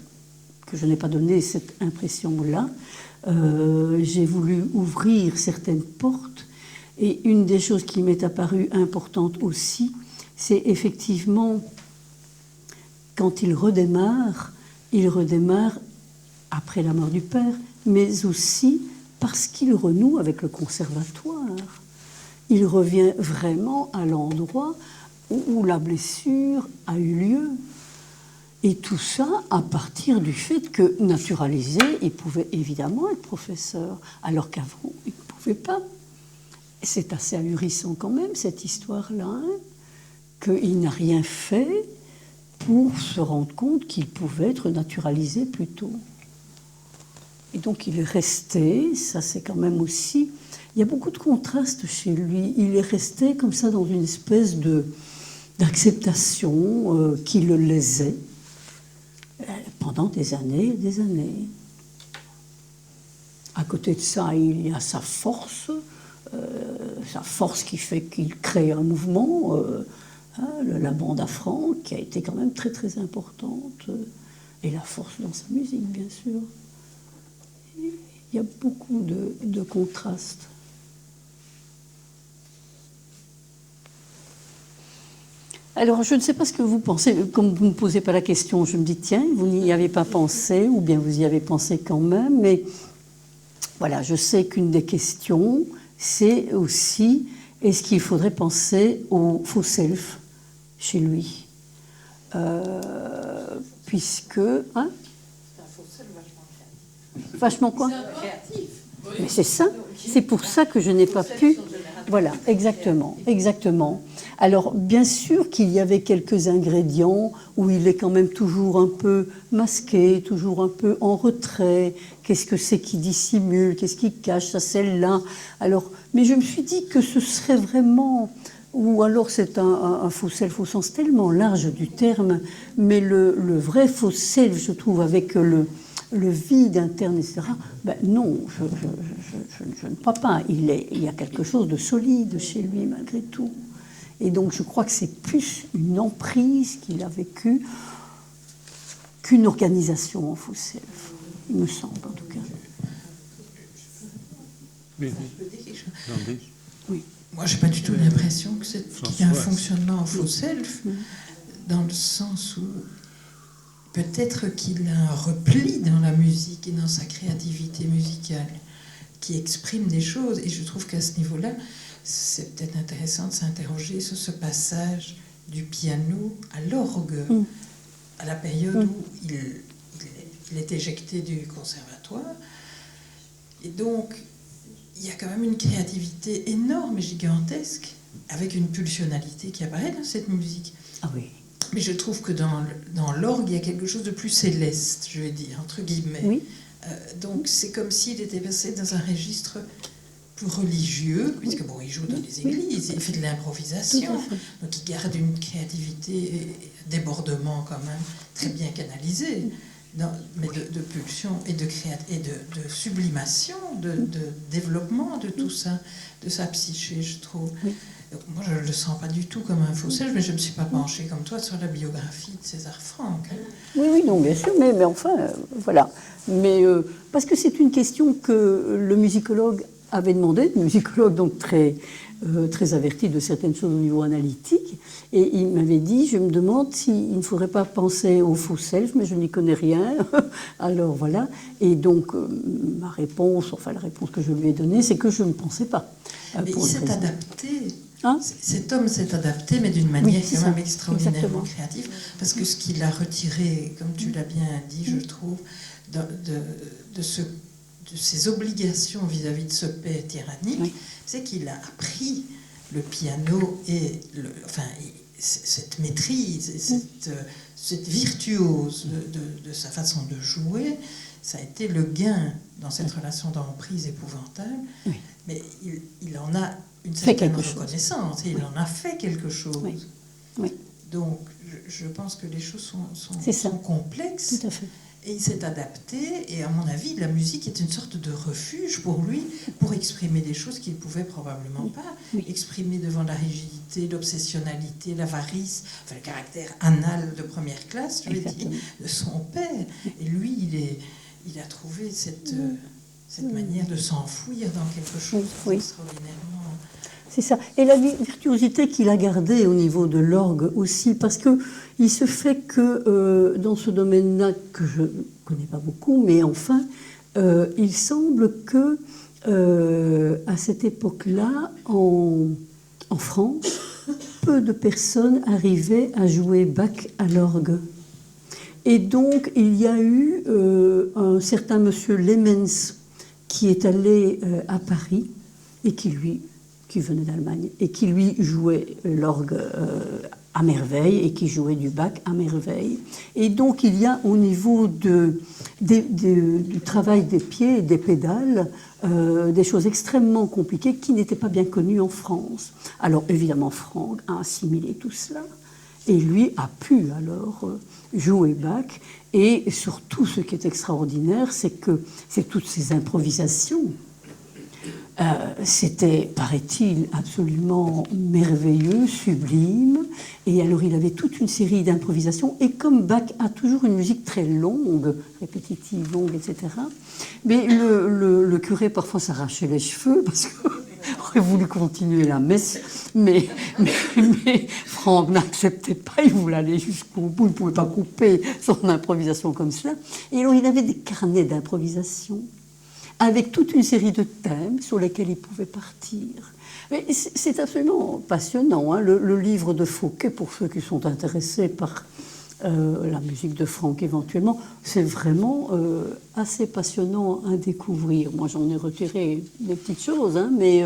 que je n'ai pas donné cette impression-là. J'ai voulu ouvrir certaines portes et une des choses qui m'est apparue importante aussi, c'est effectivement quand il redémarre après la mort du père, mais aussi parce qu'il renoue avec le conservatoire. Il revient vraiment à l'endroit où la blessure a eu lieu. Et tout ça à partir du fait que, naturalisé, il pouvait évidemment être professeur, alors qu'avant, il ne pouvait pas. Et c'est assez ahurissant quand même, cette histoire-là, hein, qu'il n'a rien fait pour se rendre compte qu'il pouvait être naturalisé plus tôt. Et donc il est resté, ça c'est quand même aussi... Il y a beaucoup de contrastes chez lui. Il est resté comme ça dans une espèce d'acceptation qui le lésait pendant des années et des années. À côté de ça, il y a sa force qui fait qu'il crée un mouvement, la bande à Franck, qui a été quand même très très importante, et la force dans sa musique, bien sûr. Il y a beaucoup de contrastes. Alors, je ne sais pas ce que vous pensez. Comme vous ne me posez pas la question, je me dis, tiens, vous n'y avez pas pensé, ou bien vous y avez pensé quand même. Mais voilà, je sais qu'une des questions, c'est aussi, est-ce qu'il faudrait penser au faux self chez lui puisque... Hein, vachement quoi? Mais c'est ça, c'est pour ça que je n'ai pas pu... Voilà, exactement, exactement. Alors, bien sûr qu'il y avait quelques ingrédients où il est quand même toujours un peu masqué, toujours un peu en retrait. Qu'est-ce que c'est qui dissimule? Qu'est-ce qui cache? Ça, celle-là. Alors, mais je me suis dit que ce serait vraiment... Ou alors c'est un faux self au sens tellement large du terme, mais le vrai faux self, je trouve, avec le vide interne, etc., ben non, je ne crois pas. Il y a quelque chose de solide chez lui, malgré tout. Et donc, je crois que c'est plus une emprise qu'il a vécue qu'une organisation en faux self. Il me semble, en tout cas. Oui. Moi, je n'ai pas du tout l'impression qu'il y a un fonctionnement en faux self, dans le sens où peut-être qu'il a un repli dans la musique et dans sa créativité musicale qui exprime des choses. Et je trouve qu'à ce niveau-là, c'est peut-être intéressant de s'interroger sur ce passage du piano à l'orgue, à la période où il est éjecté du conservatoire. Et donc, il y a quand même une créativité énorme et gigantesque, avec une pulsionalité qui apparaît dans cette musique. Ah oui. Mais je trouve que dans l'orgue, il y a quelque chose de plus céleste, je vais dire, entre guillemets. Oui. Donc c'est comme s'il était passé dans un registre plus religieux, puisque bon, il joue dans les églises, il fait de l'improvisation, donc il garde une créativité et débordement quand même très bien canalisé. mais de pulsion et de sublimation, de développement de tout ça, de sa psyché, je trouve. Oui. Donc, moi, je ne le sens pas du tout comme un faux self, mais je ne me suis pas penchée comme toi sur la biographie de César Franck. Hein. Oui, non, bien sûr, mais enfin, voilà. Mais parce que c'est une question que le musicologue avait demandé, le musicologue donc très averti de certaines choses au niveau analytique, et il m'avait dit, je me demande s'il ne faudrait pas penser au faux self, mais je n'y connais rien. Alors voilà, et donc ma réponse, enfin la réponse que je lui ai donnée, c'est que je ne pensais pas. Mais il s'est adapté. Hein? Cet homme s'est adapté, mais d'une manière oui, quand même extraordinairement exactement. créative, parce que ce qu'il a retiré, comme tu l'as bien dit, je trouve, de ses obligations vis-à-vis de ce paix tyrannique, oui. C'est qu'il a appris le piano et cette maîtrise, cette virtuose de sa façon de jouer. Ça a été le gain dans cette relation d'emprise épouvantable, oui. Mais il en a une certaine reconnaissance, et il en a fait quelque chose. Oui. Oui. Donc, je pense que les choses sont complexes. Tout à fait. Et il s'est adapté, et à mon avis, la musique est une sorte de refuge pour lui, pour exprimer des choses qu'il ne pouvait probablement pas exprimer devant la rigidité, l'obsessionnalité, l'avarice, enfin, le caractère anal de première classe, je veux dire, de son père. Et lui, il a trouvé cette manière de s'enfouir dans quelque chose d'extraordinairement... C'est ça. Et la virtuosité qu'il a gardée au niveau de l'orgue aussi, parce qu'il se fait que dans ce domaine-là, que je ne connais pas beaucoup, mais enfin, il semble que à cette époque-là, en France, peu de personnes arrivaient à jouer Bach à l'orgue. Et donc, il y a eu un certain monsieur Lemens qui est allé à Paris et qui venait d'Allemagne, et qui lui jouait l'orgue à merveille, et qui jouait du Bach à merveille. Et donc il y a au niveau du travail des pieds et des pédales, des choses extrêmement compliquées qui n'étaient pas bien connues en France. Alors évidemment Franck a assimilé tout cela, et lui a pu alors jouer Bach, et surtout ce qui est extraordinaire, c'est que c'est toutes ces improvisations. C'était, paraît-il, absolument merveilleux, sublime. Et alors, il avait toute une série d'improvisations. Et comme Bach a toujours une musique très longue, répétitive, longue, etc., mais le curé, parfois, s'arrachait les cheveux parce qu'il aurait voulu continuer la messe. Mais Franck n'acceptait pas, il voulait aller jusqu'au bout. Il ne pouvait pas couper son improvisation comme cela. Et alors, il avait des carnets d'improvisation avec toute une série de thèmes sur lesquels il pouvait partir. Mais c'est absolument passionnant, hein, le livre de Fauquet, pour ceux qui sont intéressés par la musique de Franck éventuellement, c'est vraiment assez passionnant à découvrir. Moi, j'en ai retiré des petites choses, hein, mais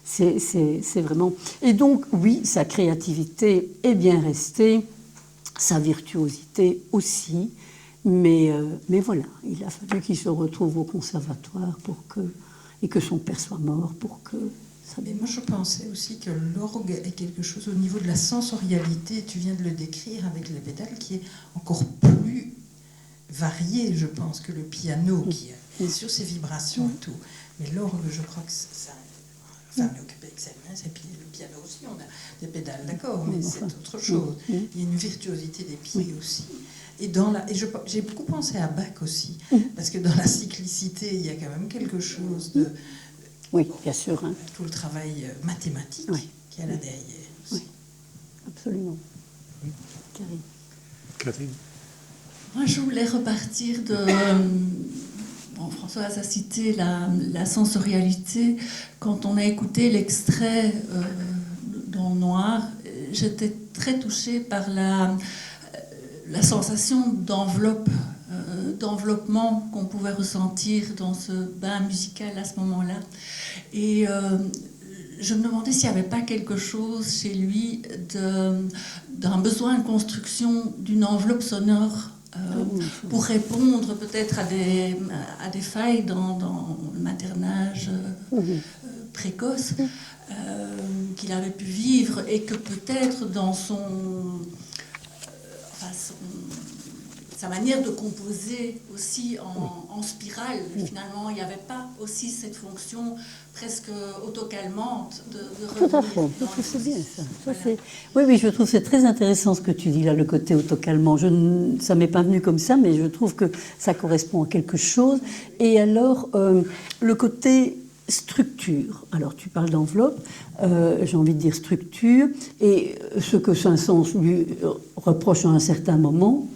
c'est vraiment... Et donc, oui, sa créativité est bien restée, sa virtuosité aussi. Mais voilà, il a fallu qu'il se retrouve au conservatoire et que son père soit mort pour que ça... Mais moi je pensais aussi que l'orgue est quelque chose au niveau de la sensorialité, tu viens de le décrire avec les pédales, qui est encore plus varié, je pense, que le piano, qui a bien sûr ses vibrations et tout. Mais l'orgue, je crois que ça... Enfin, on est occupé avec sa main, et puis le piano aussi, on a des pédales, d'accord, mais c'est autre chose. Il y a une virtuosité des pieds aussi. Et j'ai beaucoup pensé à Bach aussi, parce que dans la cyclicité, il y a quand même quelque chose de... Oui, bien sûr. Hein. Tout le travail mathématique qu'il y a là derrière aussi. Oui, absolument. Karine. Moi, je voulais repartir de... Françoise a cité la sensorialité. Quand on a écouté l'extrait dans le Noir, j'étais très touchée par la sensation d'enveloppement qu'on pouvait ressentir dans ce bain musical à ce moment-là. Et je me demandais s'il n'y avait pas quelque chose chez lui d'un besoin de construction d'une enveloppe sonore pour répondre peut-être à des failles dans le maternage précoce qu'il avait pu vivre, et que peut-être dans sa manière de composer aussi en spirale. Finalement, il n'y avait pas aussi cette fonction presque autocalmante de Tout à fait, je trouve c'est bien ça. Oui, oui, je trouve c'est très intéressant ce que tu dis là, le côté autocalmant. Ça m'est pas venu comme ça, mais je trouve que ça correspond à quelque chose. Et alors, le côté structure. Alors, tu parles d'enveloppe, j'ai envie de dire structure, et ce que Saint-Saëns lui reproche à un certain moment,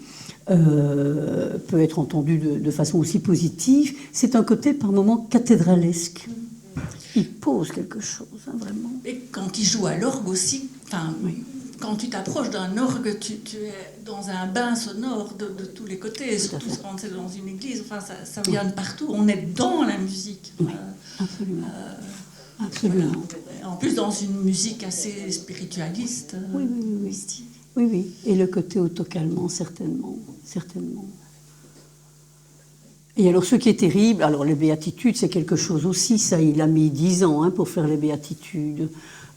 peut être entendu de façon aussi positive, c'est un côté par moments cathédralesque. Il pose quelque chose, hein, vraiment. Et quand il joue à l'orgue aussi, quand tu t'approches d'un orgue, tu es dans un bain sonore de tous les côtés, surtout quand c'est dans une église, ça vient de partout, on est dans la musique. Oui, absolument. Absolument. Voilà. En plus, dans une musique assez spiritualiste. Oui, oui, oui, oui. Oui, oui. Et le côté autocalmant, certainement. Certainement. Et alors, ce qui est terrible, alors les béatitudes, c'est quelque chose aussi, ça, il a mis 10 ans pour faire les béatitudes,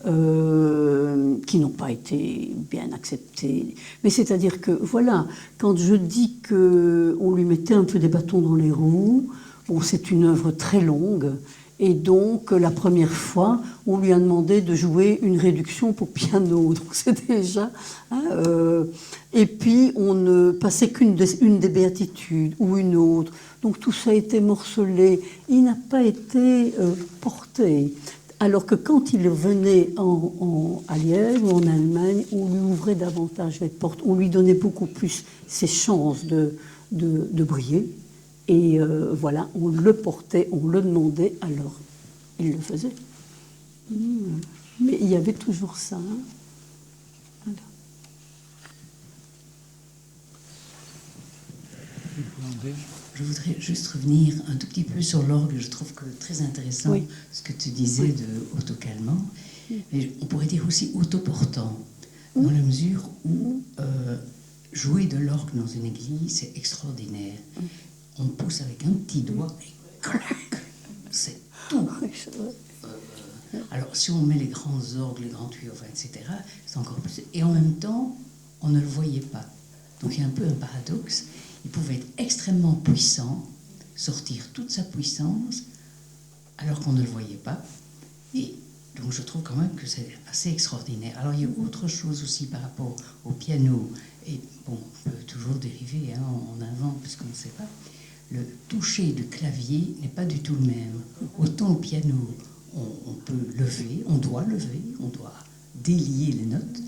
qui n'ont pas été bien acceptées. Mais c'est-à-dire que, voilà, quand je dis qu'on lui mettait un peu des bâtons dans les roues, bon, c'est une œuvre très longue, et donc, la première fois, on lui a demandé de jouer une réduction pour piano. Donc, c'est déjà... et puis, on ne passait qu'une des béatitudes ou une autre. Donc, tout ça a été morcelé. Il n'a pas été porté. Alors que quand il venait à Liège ou en Allemagne, on lui ouvrait davantage les portes. On lui donnait beaucoup plus ses chances de briller. Et voilà, on le portait, on le demandait, alors il le faisait. Mais il y avait toujours ça. Voilà. Je voudrais juste revenir un tout petit peu sur l'orgue. Je trouve que très intéressant ce que tu disais de autocalmant. Mais on pourrait dire aussi autoportant, dans la mesure où jouer de l'orgue dans une église, c'est extraordinaire. On pousse avec un petit doigt et clac, c'est tout. Alors, si on met les grands orgues, les grands tuyaux, etc., c'est encore plus. Et en même temps, on ne le voyait pas. Donc, il y a un peu un paradoxe. Il pouvait être extrêmement puissant, sortir toute sa puissance, alors qu'on ne le voyait pas. Et donc, je trouve quand même que c'est assez extraordinaire. Alors, il y a autre chose aussi par rapport au piano. Et bon, on peut toujours dériver, on invente puisqu'on ne sait pas. Le toucher du clavier n'est pas du tout le même. Autant au piano, on peut lever, on doit délier les notes,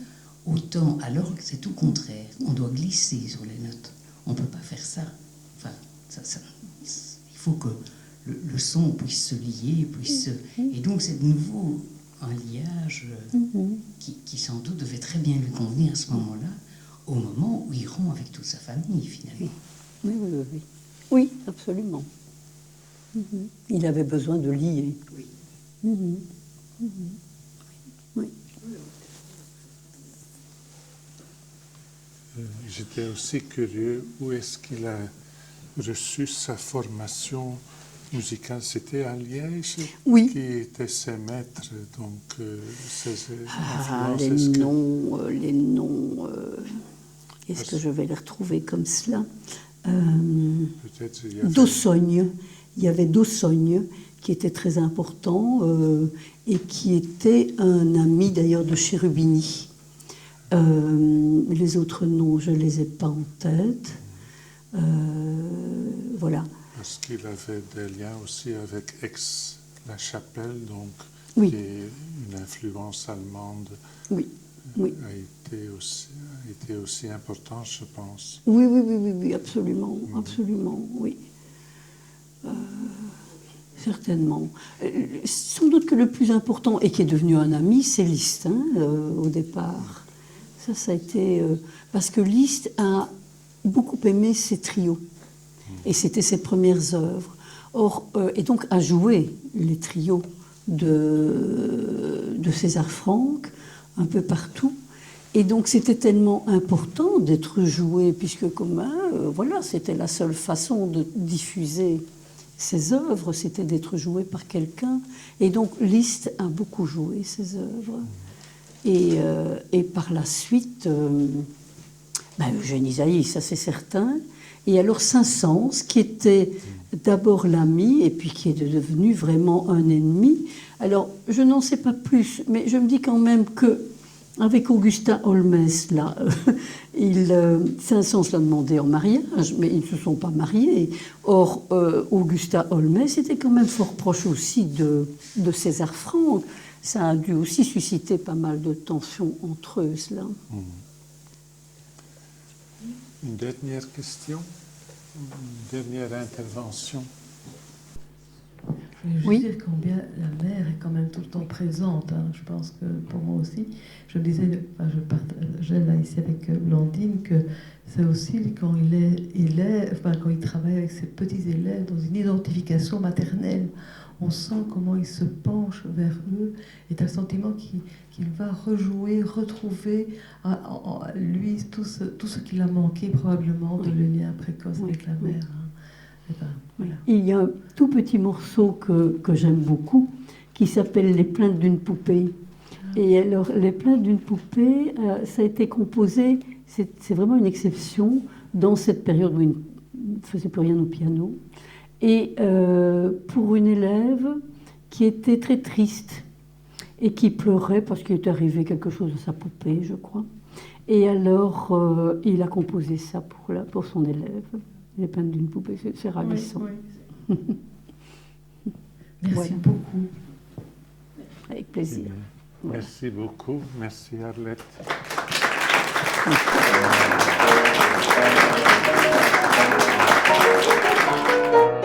autant à l'orgue, c'est tout le contraire. On doit glisser sur les notes. On ne peut pas faire ça. Enfin, il faut que le son puisse se lier, et donc c'est de nouveau un liage qui sans doute devait très bien lui convenir à ce moment-là, au moment où il rompt avec toute sa famille, finalement. Oui, oui, oui, oui. Oui, absolument. Il avait besoin de lier. Oui. Oui. J'étais aussi curieux, où est-ce qu'il a reçu sa formation musicale? C'était à Liège? Oui. Qui étaient ses maîtres, donc ses influences? Les noms, est-ce que je vais les retrouver comme cela? D'Aussogne. Il y avait d'Aussogne qui était très important et qui était un ami d'ailleurs de Cherubini. Les autres noms, je ne les ai pas en tête. Voilà. Parce qu'il avait des liens aussi avec Aix-la-Chapelle, donc oui. Qui est une influence allemande. Oui. Oui. A été aussi important, je pense. Oui, absolument, absolument, oui. Certainement. Sans doute que le plus important, et qui est devenu un ami, c'est Liszt, au départ. Ça a été... parce que Liszt a beaucoup aimé ses trios, et c'était ses premières œuvres. Or, et donc a joué les trios de César Franck, un peu partout. Et donc c'était tellement important d'être joué, puisque voilà, c'était la seule façon de diffuser ses œuvres, c'était d'être joué par quelqu'un. Et donc Liszt a beaucoup joué ses œuvres. Et par la suite, Eugène Ysaÿe, ça c'est certain, Et alors Saint-Saëns, qui était d'abord l'ami et puis qui est devenu vraiment un ennemi. Alors, je n'en sais pas plus, mais je me dis quand même que avec Augustin Holmès, là, Saint-Saëns l'a demandé en mariage, mais ils ne se sont pas mariés. Or, Augustin Holmès était quand même fort proche aussi de César Franck. Ça a dû aussi susciter pas mal de tensions entre eux, cela. Une dernière question, une dernière intervention. Je voulais Oui. juste dire combien la mère est quand même tout le temps présente. Hein. Je pense que pour moi aussi, je disais, enfin, je partageais là ici avec Blandine que c'est aussi quand quand il travaille avec ses petits élèves dans une identification maternelle. On sent comment il se penche vers eux et tu as le sentiment qu'il va rejouer, retrouver lui tout ce qu'il a manqué probablement de le lien précoce avec la mère. Hein. Ben, voilà. Il y a un tout petit morceau que j'aime beaucoup qui s'appelle « Les plaintes d'une poupée ». Et alors, « Les plaintes d'une poupée », ça a été composé, c'est vraiment une exception, dans cette période où il ne faisait plus rien au piano. Et pour une élève qui était très triste et qui pleurait parce qu'il est arrivé quelque chose à sa poupée, je crois. Et alors, il a composé ça pour son élève. Les plaintes d'une poupée, c'est ravissant. Oui. Merci Voilà. beaucoup. Avec plaisir. Voilà. Merci beaucoup. Merci Arlette. Merci.